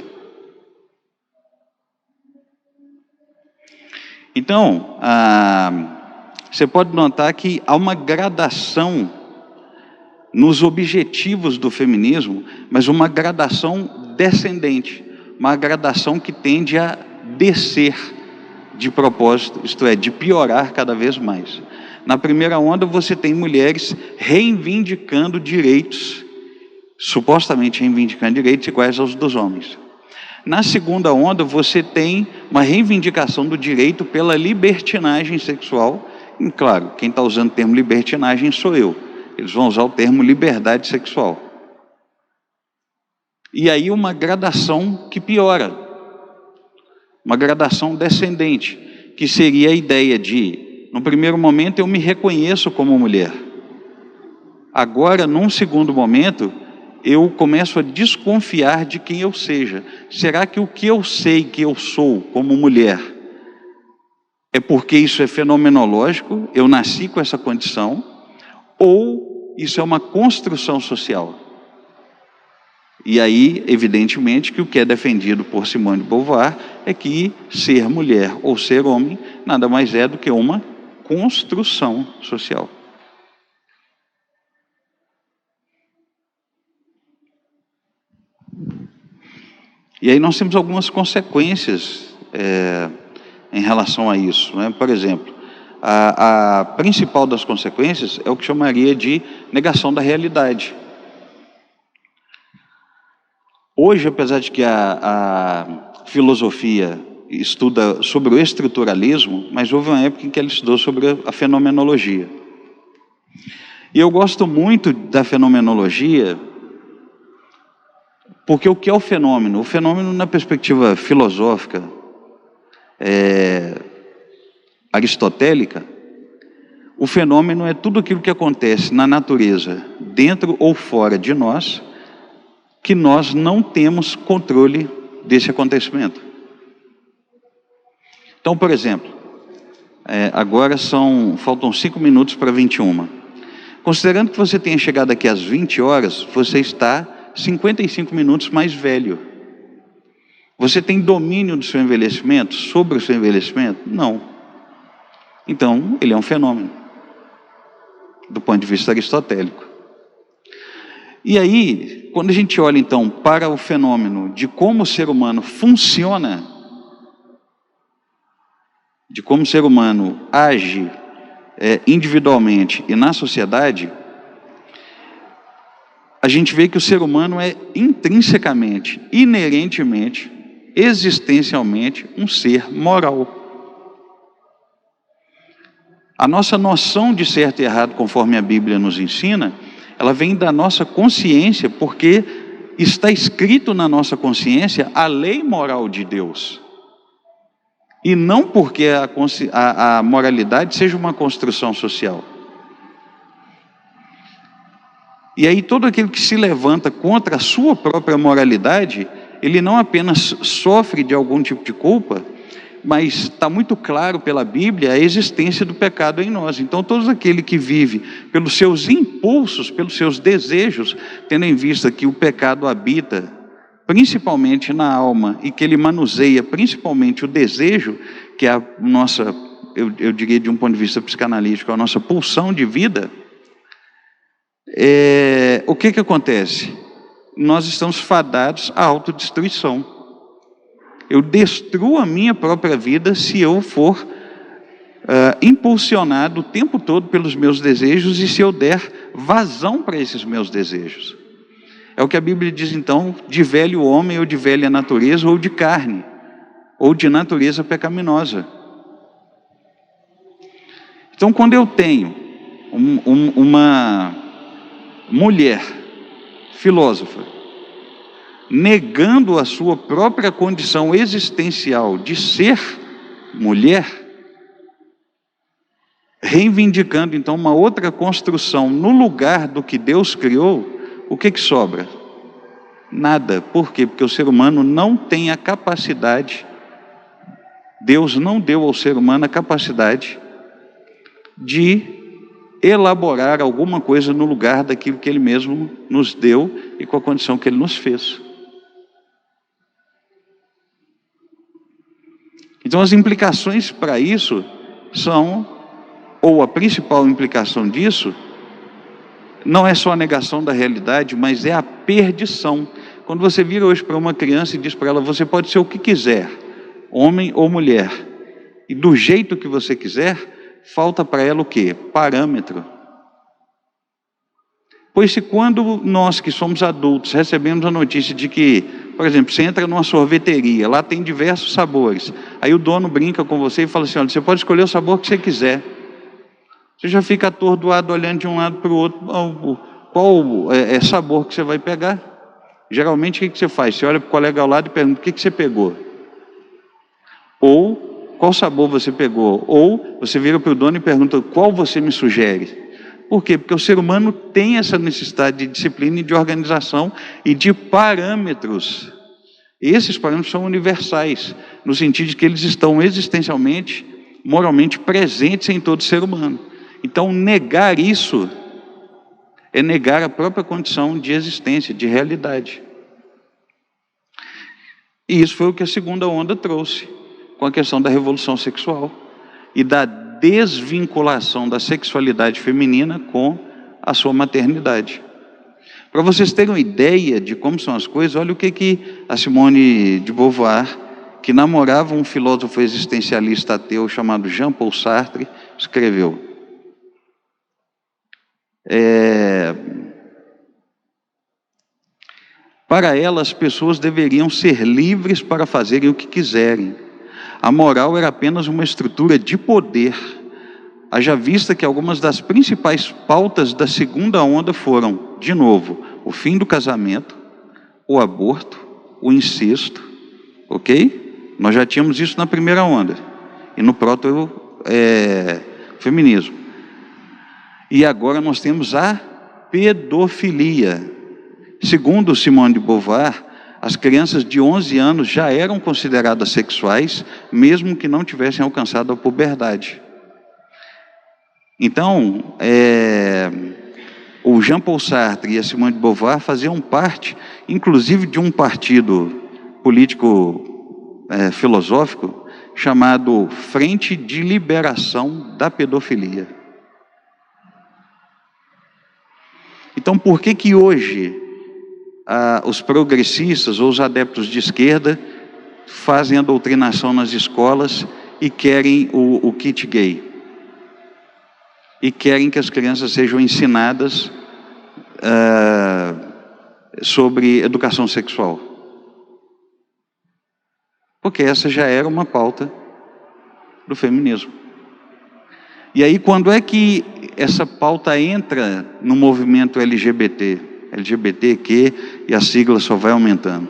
Então, você pode notar que há uma gradação nos objetivos do feminismo, mas uma gradação descendente, uma gradação que tende a descer de propósito, isto é, de piorar cada vez mais. Na primeira onda você tem mulheres reivindicando direitos, supostamente reivindicando direitos iguais aos dos homens. Na segunda onda você tem uma reivindicação do direito pela libertinagem sexual. E, claro, quem está usando o termo libertinagem sou eu. Eles vão usar o termo liberdade sexual. E aí uma gradação que piora, uma gradação descendente, que seria a ideia de, no primeiro momento eu me reconheço como mulher. Agora, num segundo momento, eu começo a desconfiar de quem eu seja. Será que o que eu sei que eu sou como mulher é porque isso é fenomenológico, eu nasci com essa condição, ou isso é uma construção social? E aí, evidentemente, que o que é defendido por Simone de Beauvoir é que ser mulher ou ser homem nada mais é do que uma construção social. E aí nós temos algumas consequências em relação a isso, né? Por exemplo, a principal das consequências é o que chamaria de negação da realidade. Hoje, apesar de que a filosofia estuda sobre o estruturalismo, mas houve uma época em que ela estudou sobre a fenomenologia. E eu gosto muito da fenomenologia, porque o que é o fenômeno? O fenômeno, na perspectiva filosófica aristotélica, o fenômeno é tudo aquilo que acontece na natureza, dentro ou fora de nós, que nós não temos controle desse acontecimento. Então, por exemplo, agora faltam 5 minutos para 21. Considerando que você tenha chegado aqui às 20 horas, você está 55 minutos mais velho. Você tem domínio do seu envelhecimento, sobre o seu envelhecimento? Não. Então, ele é um fenômeno, do ponto de vista aristotélico. E aí, quando a gente olha então para o fenômeno de como o ser humano funciona, de como o ser humano age individualmente e na sociedade, a gente vê que o ser humano é intrinsecamente, inerentemente, existencialmente um ser moral. A nossa noção de certo e errado, conforme a Bíblia nos ensina, ela vem da nossa consciência, porque está escrito na nossa consciência a lei moral de Deus. E não porque a moralidade seja uma construção social. E aí todo aquele que se levanta contra a sua própria moralidade, ele não apenas sofre de algum tipo de culpa, mas está muito claro pela Bíblia a existência do pecado em nós. Então todo aquele que vive pelos seus impulsos, pelos seus desejos, tendo em vista que o pecado habita principalmente na alma e que ele manuseia principalmente o desejo, que é a nossa, eu diria de um ponto de vista psicanalítico, a nossa pulsão de vida, o que acontece? Nós estamos fadados à autodestruição. Eu destruo a minha própria vida se eu for impulsionado o tempo todo pelos meus desejos e se eu der vazão para esses meus desejos. É o que a Bíblia diz então, de velho homem ou de velha natureza ou de carne, ou de natureza pecaminosa. Então quando eu tenho uma mulher filósofa negando a sua própria condição existencial de ser mulher, reivindicando então uma outra construção no lugar do que Deus criou, o que sobra? Nada. Por quê? Porque o ser humano não tem a capacidade, Deus não deu ao ser humano a capacidade de elaborar alguma coisa no lugar daquilo que Ele mesmo nos deu e com a condição que Ele nos fez. Então as implicações para isso são, ou a principal implicação disso, não é só a negação da realidade, mas é a perdição. Quando você vira hoje para uma criança e diz para ela, você pode ser o que quiser, homem ou mulher, e do jeito que você quiser, falta para ela o quê? Parâmetro. Pois se quando nós que somos adultos recebemos a notícia de que, por exemplo, você entra numa sorveteria, lá tem diversos sabores, aí o dono brinca com você e fala assim, olha, você pode escolher o sabor que você quiser. Você já fica atordoado olhando de um lado para o outro. Qual é sabor que você vai pegar? Geralmente o que você faz? Você olha para o colega ao lado e pergunta: o que você pegou? Ou qual sabor você pegou? Ou você vira para o dono e pergunta: qual você me sugere? Por quê? Porque o ser humano tem essa necessidade de disciplina e de organização e de parâmetros. Esses parâmetros são universais, no sentido de que eles estão existencialmente, moralmente presentes em todo ser humano. Então, negar isso é negar a própria condição de existência, de realidade. E isso foi o que a segunda onda trouxe, com a questão da revolução sexual e da desvinculação da sexualidade feminina com a sua maternidade. Para vocês terem uma ideia de como são as coisas, olha o que a Simone de Beauvoir, que namorava um filósofo existencialista ateu chamado Jean-Paul Sartre, escreveu. Para ela, as pessoas deveriam ser livres para fazerem o que quiserem. A moral era apenas uma estrutura de poder. Haja vista que algumas das principais pautas da segunda onda foram, de novo, o fim do casamento, o aborto, o incesto, ok? Nós já tínhamos isso na primeira onda, e no proto-feminismo. E agora nós temos a pedofilia. Segundo Simone de Beauvoir, as crianças de 11 anos já eram consideradas sexuais, mesmo que não tivessem alcançado a puberdade. Então, o Jean-Paul Sartre e a Simone de Beauvoir faziam parte, inclusive, de um partido político filosófico chamado Frente de Liberação da Pedofilia. Então, por que hoje os progressistas ou os adeptos de esquerda fazem a doutrinação nas escolas e querem o kit gay? E querem que as crianças sejam ensinadas sobre educação sexual. Porque essa já era uma pauta do feminismo. E aí, quando é que essa pauta entra no movimento LGBTQ, e a sigla só vai aumentando?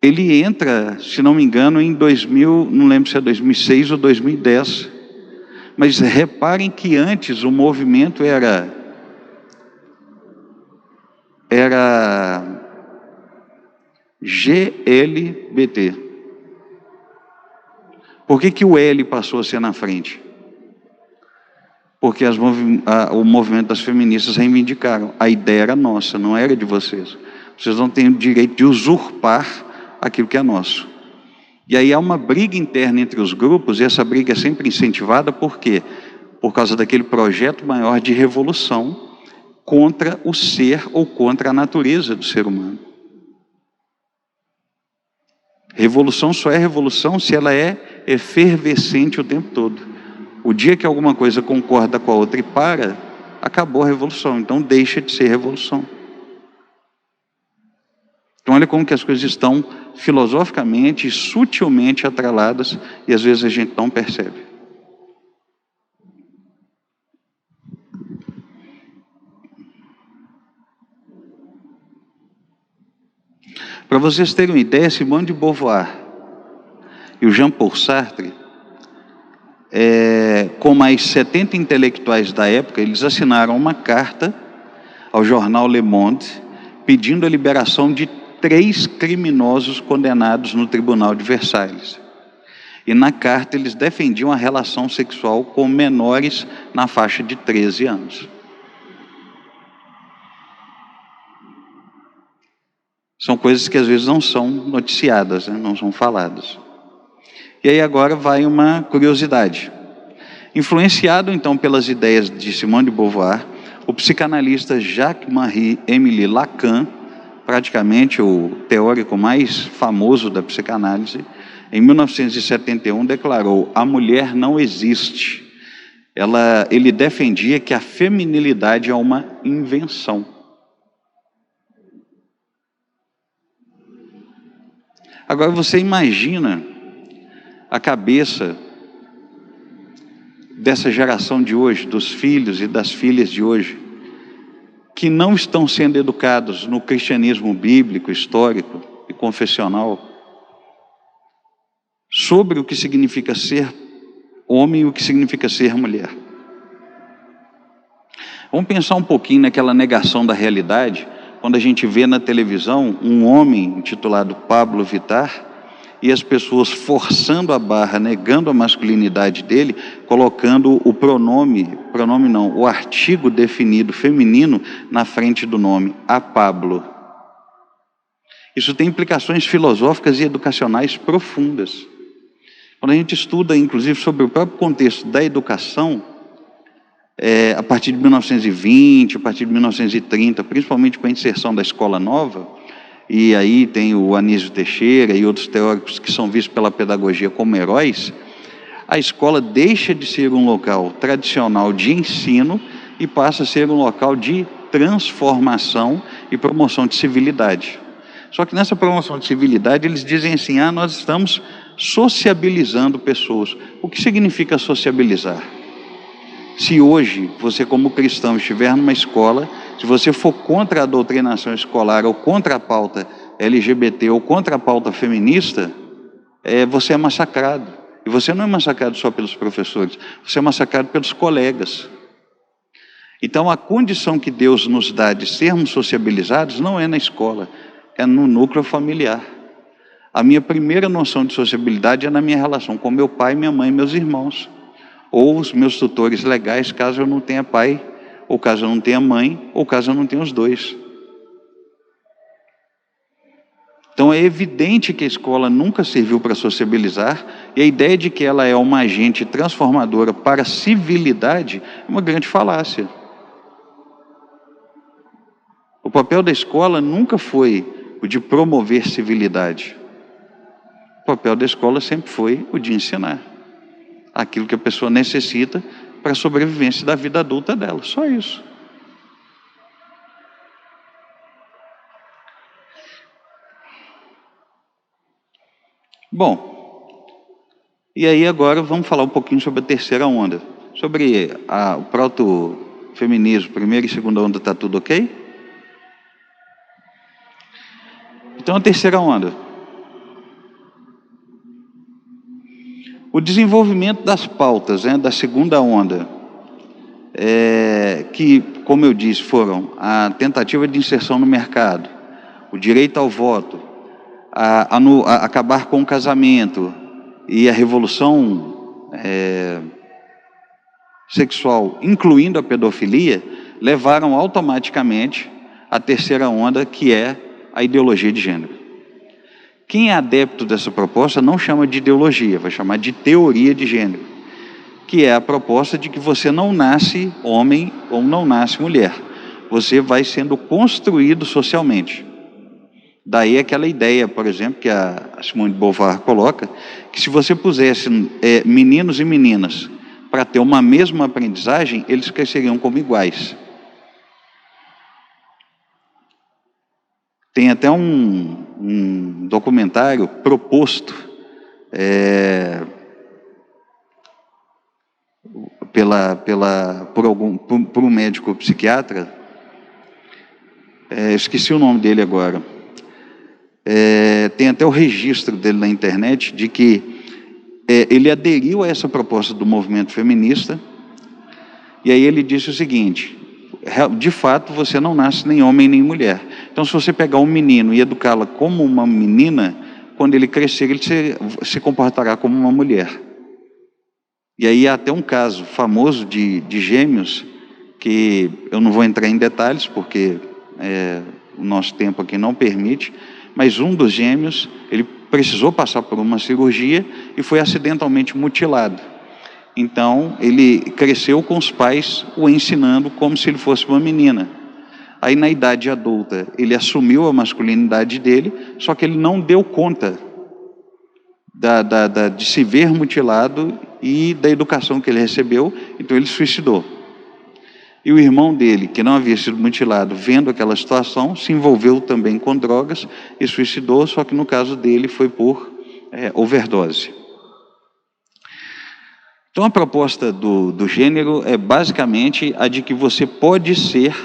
Ele entra, se não me engano, em 2000, não lembro se é 2006 ou 2010. Mas reparem que antes o movimento era GLBT. Por que o L passou a ser na frente? Porque o movimento das feministas reivindicaram. A ideia era nossa, não era de vocês. Vocês não têm o direito de usurpar aquilo que é nosso. E aí há uma briga interna entre os grupos, e essa briga é sempre incentivada, por quê? Por causa daquele projeto maior de revolução contra o ser ou contra a natureza do ser humano. Revolução só é revolução se ela é efervescente o tempo todo. O dia que alguma coisa concorda com a outra e para, acabou a revolução, então deixa de ser revolução. Então olha como que as coisas estão filosoficamente e sutilmente atreladas, e às vezes a gente não percebe. Para vocês terem uma ideia, Simone de Beauvoir e o Jean-Paul Sartre, com mais 70 intelectuais da época, eles assinaram uma carta ao jornal Le Monde, pedindo a liberação de 3 criminosos condenados no Tribunal de Versalhes. E na carta eles defendiam a relação sexual com menores na faixa de 13 anos. São coisas que às vezes não são noticiadas, né? Não são faladas. E aí agora vai uma curiosidade. Influenciado então pelas ideias de Simone de Beauvoir, o psicanalista Jacques-Marie-Émile Lacan, praticamente o teórico mais famoso da psicanálise, em 1971 declarou: a mulher não existe. Ele defendia que a feminilidade é uma invenção. Agora você imagina a cabeça dessa geração de hoje, dos filhos e das filhas de hoje, que não estão sendo educados no cristianismo bíblico, histórico e confessional, sobre o que significa ser homem e o que significa ser mulher. Vamos pensar um pouquinho naquela negação da realidade, quando a gente vê na televisão um homem intitulado Pablo Vittar, e as pessoas forçando a barra, negando a masculinidade dele, colocando o o artigo definido feminino na frente do nome, a Pablo. Isso tem implicações filosóficas e educacionais profundas. Quando a gente estuda, inclusive, sobre o próprio contexto da educação, a partir de 1920, a partir de 1930, principalmente com a inserção da escola nova, e aí tem o Anísio Teixeira e outros teóricos que são vistos pela pedagogia como heróis, a escola deixa de ser um local tradicional de ensino e passa a ser um local de transformação e promoção de civilidade. Só que nessa promoção de civilidade eles dizem assim, nós estamos sociabilizando pessoas. O que significa sociabilizar? Se hoje você como cristão estiver numa escola, se você for contra a doutrinação escolar ou contra a pauta LGBT ou contra a pauta feminista, você é massacrado. E você não é massacrado só pelos professores, você é massacrado pelos colegas. Então a condição que Deus nos dá de sermos sociabilizados não é na escola, é no núcleo familiar. A minha primeira noção de sociabilidade é na minha relação com meu pai, minha mãe e meus irmãos. Ou os meus tutores legais, caso eu não tenha pai, ou caso eu não tenha mãe, ou caso eu não tenha os dois. Então é evidente que a escola nunca serviu para sociabilizar, e a ideia de que ela é uma agente transformadora para a civilidade é uma grande falácia. O papel da escola nunca foi o de promover civilidade. O papel da escola sempre foi o de ensinar aquilo que a pessoa necessita para a sobrevivência da vida adulta dela, só isso. Bom, e aí agora vamos falar um pouquinho sobre a terceira onda, sobre o proto-feminismo, primeira e segunda onda, está tudo ok? Então a terceira onda, o desenvolvimento das pautas, da segunda onda, que, como eu disse, foram a tentativa de inserção no mercado, o direito ao voto, acabar com o casamento e a revolução sexual, incluindo a pedofilia, levaram automaticamente à terceira onda, que é a ideologia de gênero. Quem é adepto dessa proposta não chama de ideologia, vai chamar de teoria de gênero, que é a proposta de que você não nasce homem ou não nasce mulher, você vai sendo construído socialmente. Daí aquela ideia, por exemplo, que a Simone de Beauvoir coloca, que se você pusesse meninos e meninas para ter uma mesma aprendizagem, eles cresceriam como iguais. Tem até um documentário proposto por um médico psiquiatra, esqueci o nome dele agora. Tem até o registro dele na internet de que ele aderiu a essa proposta do movimento feminista, e aí ele disse o seguinte: de fato você não nasce nem homem nem mulher, então se você pegar um menino e educá-la como uma menina, quando ele crescer ele se comportará como uma mulher. E aí há até um caso famoso de gêmeos, que eu não vou entrar em detalhes porque o nosso tempo aqui não permite, mas um dos gêmeos, ele precisou passar por uma cirurgia e foi acidentalmente mutilado. Então, ele cresceu com os pais o ensinando como se ele fosse uma menina. Aí, na idade adulta, ele assumiu a masculinidade dele, só que ele não deu conta de se ver mutilado e da educação que ele recebeu, então ele suicidou. E o irmão dele, que não havia sido mutilado, vendo aquela situação, se envolveu também com drogas e suicidou, só que no caso dele foi por overdose. Então a proposta do gênero é basicamente a de que você pode ser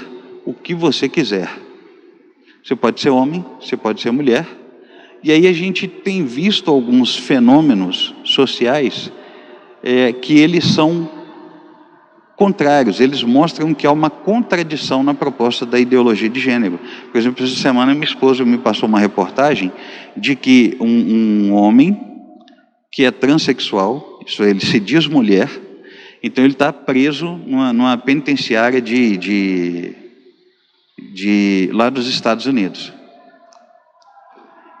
o que você quiser. Você pode ser homem, você pode ser mulher. E aí a gente tem visto alguns fenômenos sociais que eles são contrários, eles mostram que há uma contradição na proposta da ideologia de gênero. Por exemplo, essa semana minha esposa me passou uma reportagem de que um homem que é transexual, isso é, ele se diz mulher, então ele está preso numa penitenciária lá dos Estados Unidos.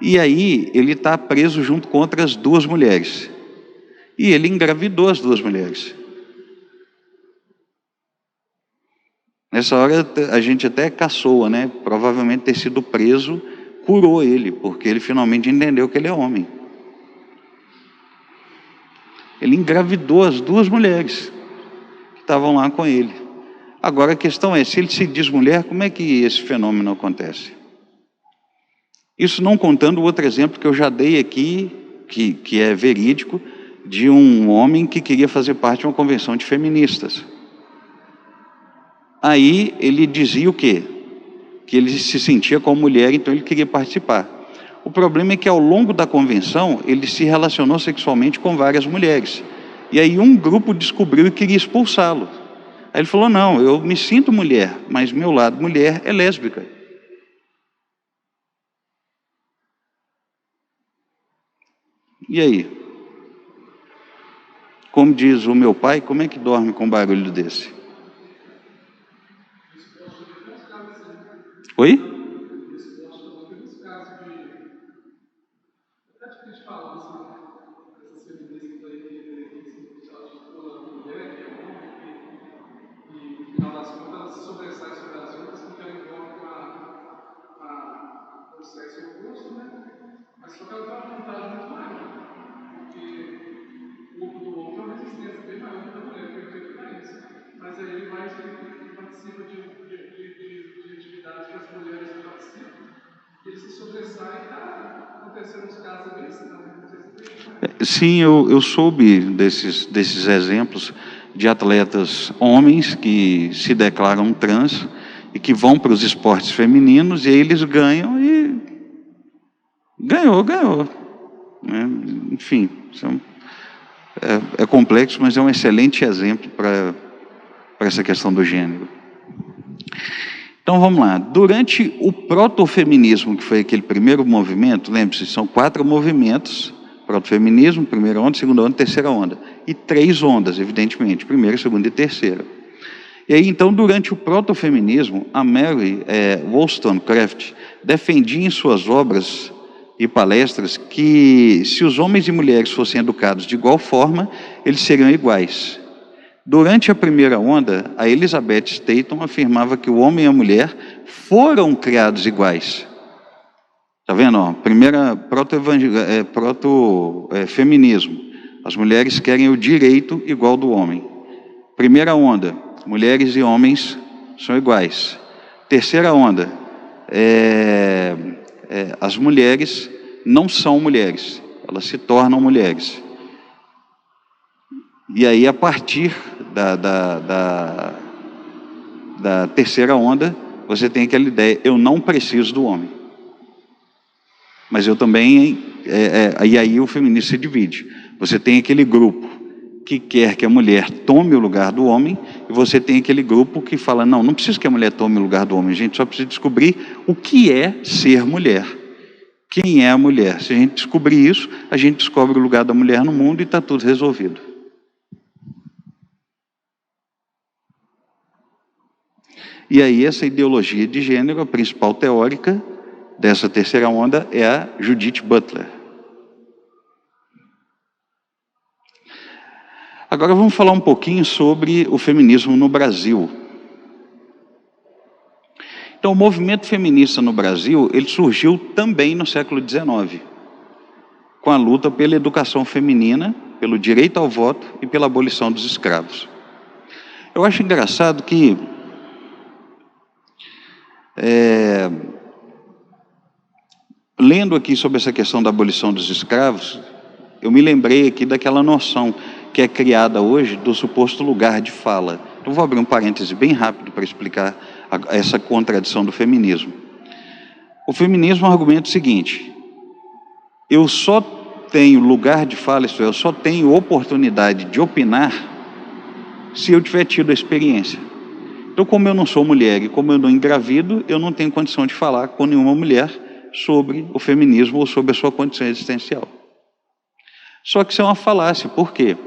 E aí ele está preso junto com outras duas mulheres. E ele engravidou as duas mulheres. Nessa hora a gente até caçoa, né? Provavelmente ter sido preso curou ele, porque ele finalmente entendeu que ele é homem. Ele engravidou as duas mulheres que estavam lá com ele. Agora a questão é, se ele se diz mulher, como é que esse fenômeno acontece? Isso não contando o outro exemplo que eu já dei aqui, que é verídico, de um homem que queria fazer parte de uma convenção de feministas. Aí ele dizia o quê? Que ele se sentia como mulher, então ele queria participar. O problema é que ao longo da convenção, ele se relacionou sexualmente com várias mulheres. E aí um grupo descobriu e queria expulsá-lo. Aí ele falou, não, eu me sinto mulher, mas meu lado mulher é lésbica. E aí? Como diz o meu pai, como é que dorme com um barulho desse? Oi? Mas só que ela tem uma vantagem muito maior, porque o corpo do homem tem uma resistência bem maior que a da mulher, que é feito para isso. Mas aí ele participa de atividades que as mulheres não participam, ele se sobressai e está acontecendo uns casos bem estranhos. Não sei se tem. Sim, eu soube desses exemplos de atletas homens que se declaram trans e que vão para os esportes femininos e aí eles ganham e ganhou. Enfim, é complexo, mas é um excelente exemplo para essa questão do gênero. Então vamos lá. Durante o protofeminismo, que foi aquele primeiro movimento, lembre-se, são 4 movimentos: protofeminismo, primeira onda, segunda onda, terceira onda. E 3 ondas, evidentemente, primeira, segunda e terceira. E aí, então, durante o protofeminismo, a Mary Wollstonecraft defendia em suas obras e palestras que se os homens e mulheres fossem educados de igual forma, eles seriam iguais. Durante a primeira onda, a Elizabeth Staton afirmava que o homem e a mulher foram criados iguais. Está vendo? Ó, primeira proto-feminismo. As mulheres querem o direito igual do homem. Primeira onda, mulheres e homens são iguais. Terceira onda, as mulheres não são mulheres, elas se tornam mulheres. E aí, a partir da terceira onda, você tem aquela ideia, eu não preciso do homem. Mas eu também, e aí o feminismo se divide. Você tem aquele grupo que quer que a mulher tome o lugar do homem, e você tem aquele grupo que fala, não precisa que a mulher tome o lugar do homem, a gente só precisa descobrir o que é ser mulher. Quem é a mulher? Se a gente descobrir isso, a gente descobre o lugar da mulher no mundo e está tudo resolvido. E aí essa ideologia de gênero, a principal teórica dessa terceira onda é a Judith Butler. Agora vamos falar um pouquinho sobre o feminismo no Brasil. Então, o movimento feminista no Brasil, ele surgiu também no século XIX, com a luta pela educação feminina, pelo direito ao voto e pela abolição dos escravos. Eu acho engraçado que lendo aqui sobre essa questão da abolição dos escravos, eu me lembrei aqui daquela noção que é criada hoje do suposto lugar de fala. Eu vou abrir um parêntese bem rápido para explicar essa contradição do feminismo. O feminismo argumenta o seguinte: eu só tenho lugar de fala, isto é, eu só tenho oportunidade de opinar se eu tiver tido a experiência. Então, como eu não sou mulher e como eu não engravido, eu não tenho condição de falar com nenhuma mulher sobre o feminismo ou sobre a sua condição existencial. Só que isso é uma falácia. Por quê?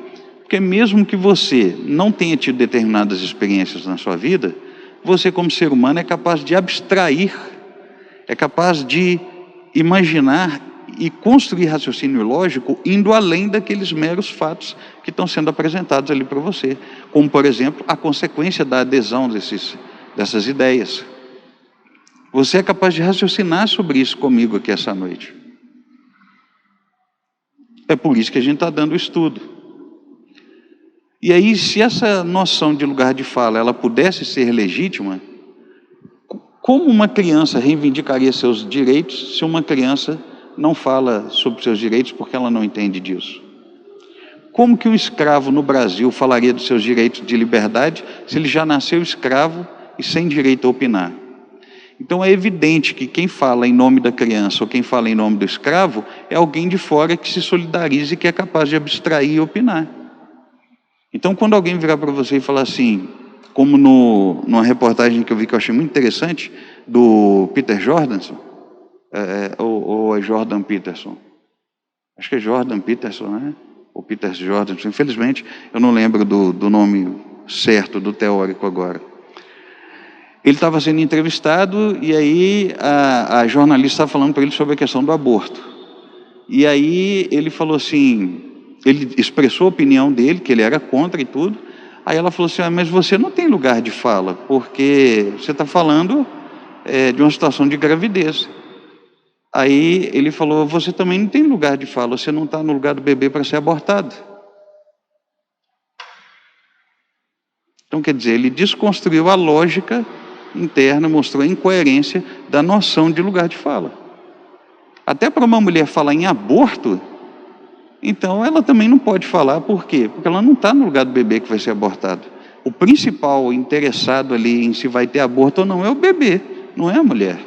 Porque mesmo que você não tenha tido determinadas experiências na sua vida, você como ser humano é capaz de abstrair, é capaz de imaginar e construir raciocínio lógico indo além daqueles meros fatos que estão sendo apresentados ali para você, como por exemplo a consequência da adesão dessas ideias. Você é capaz de raciocinar sobre isso comigo aqui essa noite. É por isso que a gente está dando o estudo. E aí, se essa noção de lugar de fala ela pudesse ser legítima, como uma criança reivindicaria seus direitos se uma criança não fala sobre seus direitos porque ela não entende disso? Como que um escravo no Brasil falaria dos seus direitos de liberdade se ele já nasceu escravo e sem direito a opinar? Então é evidente que quem fala em nome da criança ou quem fala em nome do escravo é alguém de fora que se solidariza e que é capaz de abstrair e opinar. Então quando alguém virar para você e falar assim, como numa reportagem que eu vi que eu achei muito interessante, do Peter Jordanson, ou é Jordan Peterson? Acho que é Jordan Peterson, né? Ou Peter Jordanson. Infelizmente, eu não lembro do nome certo do teórico agora. Ele estava sendo entrevistado e aí a jornalista estava falando para ele sobre a questão do aborto. E aí ele falou assim, ele expressou a opinião dele, que ele era contra e tudo. Aí ela falou assim, mas você não tem lugar de fala, porque você está falando de uma situação de gravidez. Aí ele falou, você também não tem lugar de fala, você não está no lugar do bebê para ser abortado. Então, quer dizer, ele desconstruiu a lógica interna, mostrou a incoerência da noção de lugar de fala. Até para uma mulher falar em aborto, então ela também não pode falar, por quê? Porque ela não está no lugar do bebê que vai ser abortado. O principal interessado ali em se vai ter aborto ou não é o bebê, não é a mulher.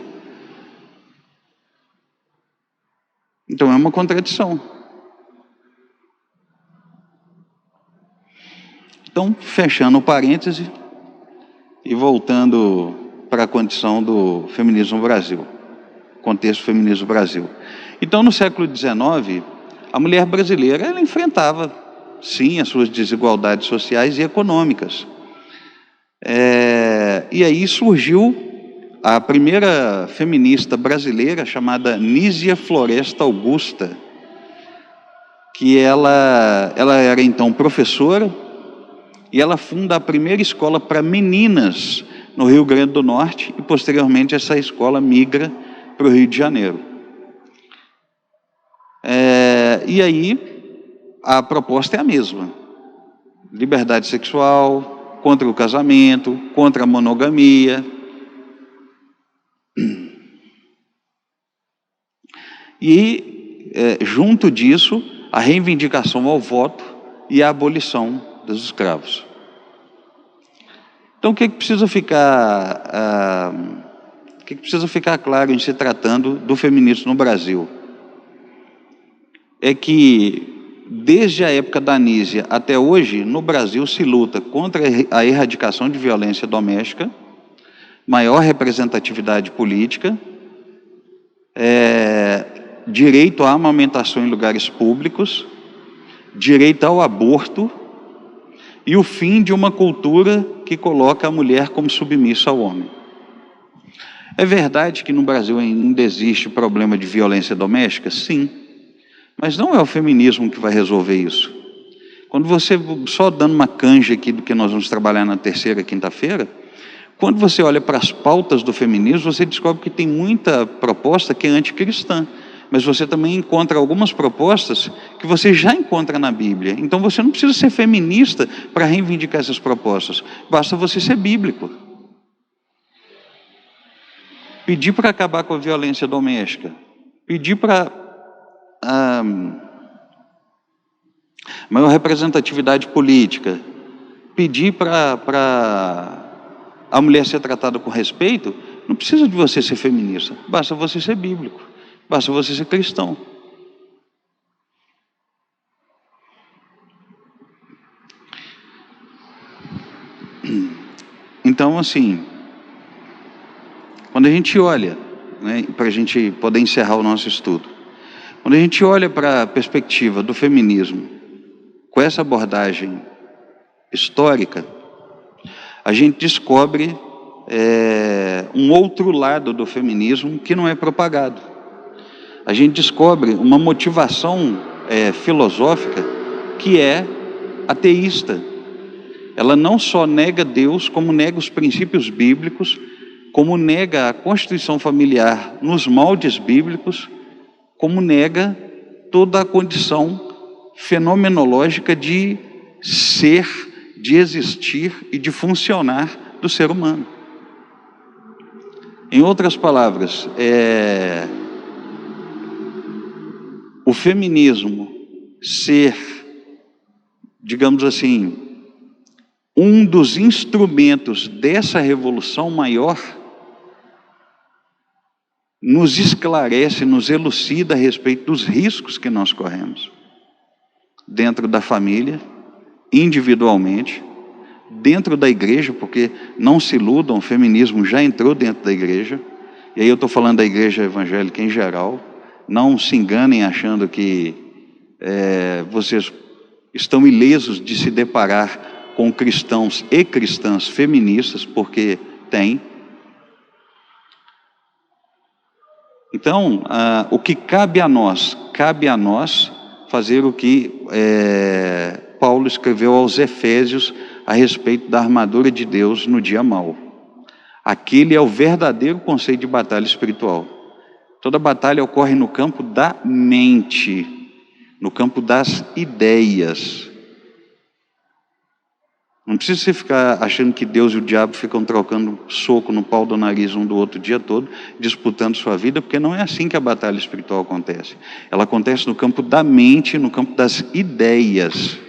Então é uma contradição. Então, fechando o parêntese e voltando para a condição do feminismo no Brasil, contexto feminismo no Brasil. Então, no século XIX, a mulher brasileira ela enfrentava, sim, as suas desigualdades sociais e econômicas. E aí surgiu a primeira feminista brasileira, chamada Nísia Floresta Augusta, que ela era então professora, e ela funda a primeira escola para meninas no Rio Grande do Norte, e posteriormente essa escola migra para o Rio de Janeiro. E aí a proposta é a mesma: liberdade sexual, contra o casamento, contra a monogamia. E junto disso, a reivindicação ao voto e a abolição dos escravos. Então, o que precisa ficar claro em se tratando do feminismo no Brasil? É que, desde a época da Anísia até hoje, no Brasil se luta contra a erradicação de violência doméstica, maior representatividade política, direito à amamentação em lugares públicos, direito ao aborto e o fim de uma cultura que coloca a mulher como submissa ao homem. É verdade que no Brasil ainda existe problema de violência doméstica? Sim. Mas não é o feminismo que vai resolver isso. Quando você, só dando uma canja aqui do que nós vamos trabalhar na terceira quinta-feira, quando você olha para as pautas do feminismo, você descobre que tem muita proposta que é anticristã. Mas você também encontra algumas propostas que você já encontra na Bíblia. Então você não precisa ser feminista para reivindicar essas propostas. Basta você ser bíblico. Pedir para acabar com a violência doméstica. Pedir para maior representatividade política, pedir para a mulher ser tratada com respeito, não precisa de você ser feminista, basta você ser bíblico, basta você ser cristão. Então, assim, quando a gente olha, né, para a gente poder encerrar o nosso estudo, quando a gente olha para a perspectiva do feminismo, com essa abordagem histórica, a gente descobre um outro lado do feminismo que não é propagado. A gente descobre uma motivação filosófica que é ateísta. Ela não só nega Deus, como nega os princípios bíblicos, como nega a constituição familiar nos moldes bíblicos, como nega toda a condição fenomenológica de ser, de existir e de funcionar do ser humano. Em outras palavras, o feminismo ser, digamos assim, um dos instrumentos dessa revolução maior, nos esclarece, nos elucida a respeito dos riscos que nós corremos dentro da família, individualmente, dentro da igreja, porque não se iludam, o feminismo já entrou dentro da igreja, e aí eu estou falando da igreja evangélica em geral. Não se enganem achando que vocês estão ilesos de se deparar com cristãos e cristãs feministas, porque tem. Então, o que cabe a nós fazer o que Paulo escreveu aos Efésios a respeito da armadura de Deus no dia mau. Aquele é o verdadeiro conceito de batalha espiritual. Toda batalha ocorre no campo da mente, no campo das ideias. Não precisa você ficar achando que Deus e o diabo ficam trocando soco no pau do nariz um do outro o dia todo, disputando sua vida, porque não é assim que a batalha espiritual acontece. Ela acontece no campo da mente, no campo das ideias.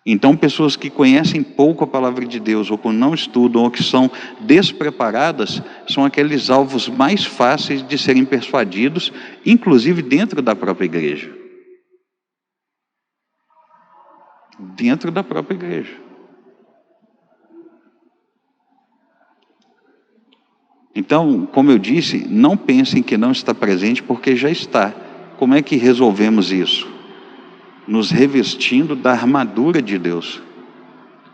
Então, pessoas que conhecem pouco a palavra de Deus, ou que não estudam, ou que são despreparadas, são aqueles alvos mais fáceis de serem persuadidos, inclusive dentro da própria igreja. Dentro da própria igreja. Então, como eu disse, não pensem que não está presente, porque já está. Como é que resolvemos isso? Nos revestindo da armadura de Deus.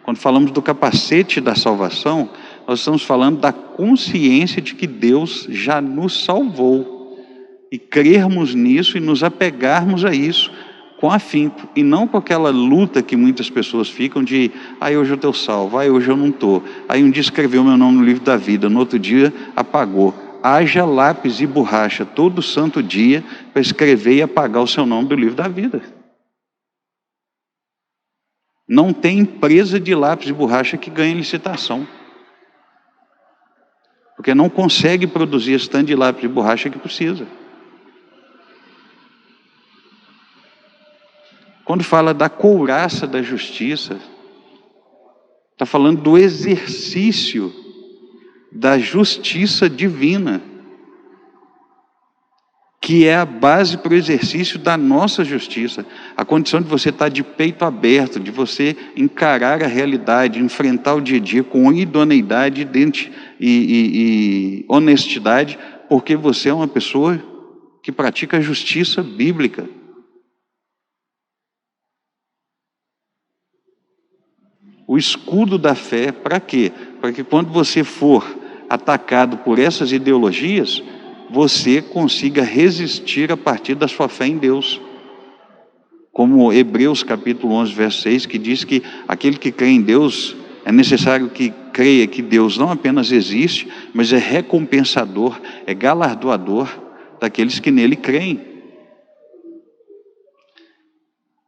Quando falamos do capacete da salvação, nós estamos falando da consciência de que Deus já nos salvou. E crermos nisso e nos apegarmos a isso com afinco, e não com aquela luta que muitas pessoas ficam de hoje eu estou salvo, hoje eu não estou, aí um dia escreveu meu nome no livro da vida, no outro dia apagou. Haja lápis e borracha todo santo dia para escrever e apagar o seu nome do livro da vida. Não tem empresa de lápis e borracha que ganhe licitação, porque não consegue produzir esse tanto de lápis e borracha que precisa. Quando fala da couraça da justiça, está falando do exercício da justiça divina, que é a base para o exercício da nossa justiça. A condição de você estar de peito aberto, de você encarar a realidade, enfrentar o dia a dia com idoneidade e honestidade, porque você é uma pessoa que pratica a justiça bíblica. O escudo da fé, para quê? Para que quando você for atacado por essas ideologias, você consiga resistir a partir da sua fé em Deus. Como Hebreus capítulo 11, verso 6, que diz que aquele que crê em Deus, é necessário que creia que Deus não apenas existe, mas é recompensador, é galardoador daqueles que nele creem.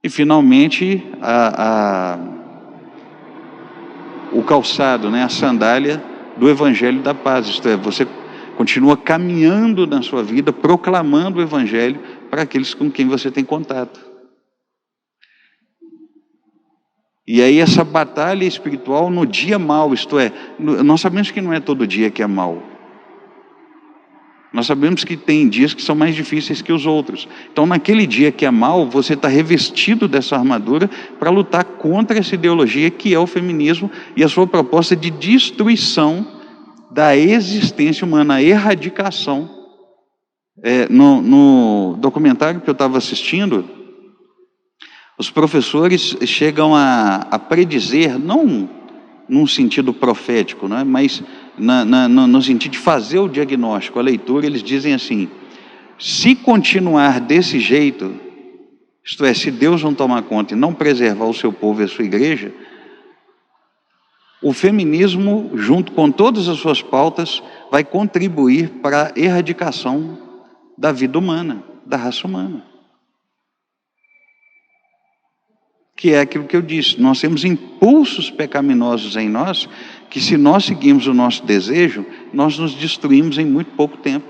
E finalmente, o calçado, a sandália do Evangelho da Paz, isto é, você continua caminhando na sua vida, proclamando o Evangelho para aqueles com quem você tem contato. E aí essa batalha espiritual no dia mau, isto é, nós sabemos que não é todo dia que é mau. Nós sabemos que tem dias que são mais difíceis que os outros. Então naquele dia que é mau, você está revestido dessa armadura para lutar contra essa ideologia que é o feminismo e a sua proposta de destruição da existência humana, a erradicação. No documentário que eu estava assistindo, os professores chegam a predizer, não num sentido profético, né, mas no sentido de fazer o diagnóstico, a leitura, eles dizem assim: se continuar desse jeito, isto é, se Deus não tomar conta e não preservar o seu povo e a sua igreja, o feminismo, junto com todas as suas pautas, vai contribuir para a erradicação da vida humana, da raça humana. Que é aquilo que eu disse, nós temos impulsos pecaminosos em nós, que se nós seguirmos o nosso desejo, nós nos destruímos em muito pouco tempo.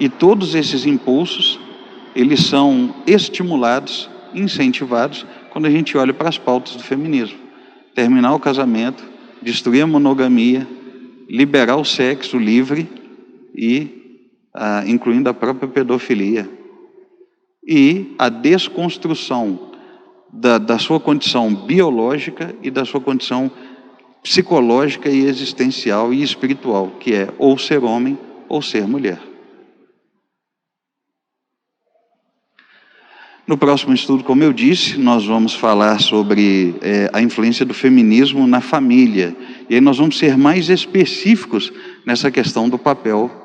E todos esses impulsos, eles são estimulados, incentivados, quando a gente olha para as pautas do feminismo. Terminar o casamento, destruir a monogamia, liberar o sexo livre, e incluindo a própria pedofilia. E a desconstrução da sua condição biológica e da sua condição psicológica e existencial e espiritual, que é ou ser homem ou ser mulher. No próximo estudo, como eu disse, nós vamos falar sobre a influência do feminismo na família. E aí nós vamos ser mais específicos nessa questão do papel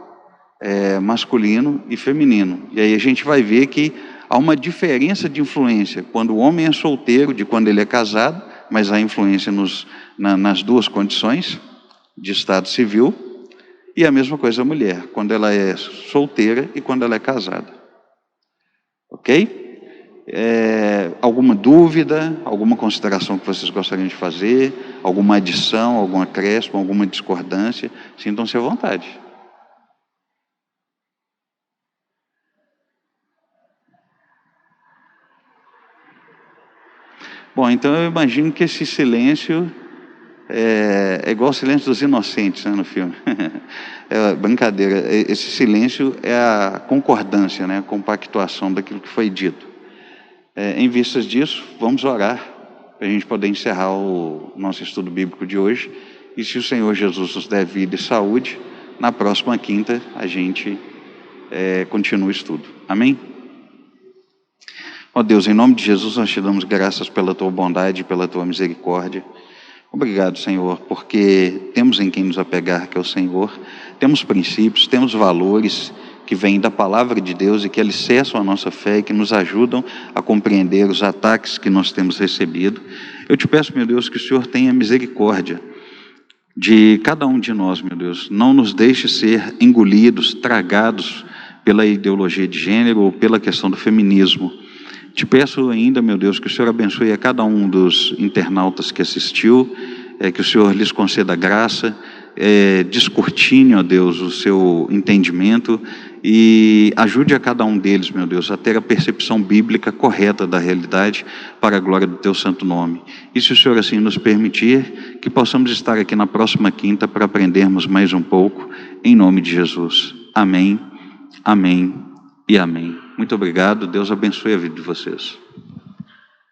masculino e feminino. E aí a gente vai ver que há uma diferença de influência quando o homem é solteiro de quando ele é casado, mas há influência nas duas condições de estado civil, e a mesma coisa a mulher, quando ela é solteira e quando ela é casada. Ok? Alguma dúvida, alguma consideração que vocês gostariam de fazer, alguma adição, algum acréscimo, alguma discordância, sintam-se à vontade. Bom, então eu imagino que esse silêncio é igual ao silêncio dos inocentes, né, no filme. É brincadeira, esse silêncio é a concordância, né, a compactuação daquilo que foi dito. Em vistas disso, vamos orar para a gente poder encerrar o nosso estudo bíblico de hoje. E se o Senhor Jesus nos der vida e saúde, na próxima quinta a gente continua o estudo. Amém? Ó Deus, em nome de Jesus, nós te damos graças pela tua bondade, pela tua misericórdia. Obrigado, Senhor, porque temos em quem nos apegar, que é o Senhor. Temos princípios, temos valores que vêm da palavra de Deus e que alicerçam a nossa fé e que nos ajudam a compreender os ataques que nós temos recebido. Eu te peço, meu Deus, que o Senhor tenha misericórdia de cada um de nós, meu Deus. Não nos deixe ser engolidos, tragados pela ideologia de gênero ou pela questão do feminismo. Te peço ainda, meu Deus, que o Senhor abençoe a cada um dos internautas que assistiu, que o Senhor lhes conceda graça, descortine, ó Deus, o seu entendimento e ajude a cada um deles, meu Deus, a ter a percepção bíblica correta da realidade para a glória do teu santo nome. E se o Senhor assim nos permitir, que possamos estar aqui na próxima quinta para aprendermos mais um pouco, em nome de Jesus. Amém, amém e amém. Muito obrigado, Deus abençoe a vida de vocês.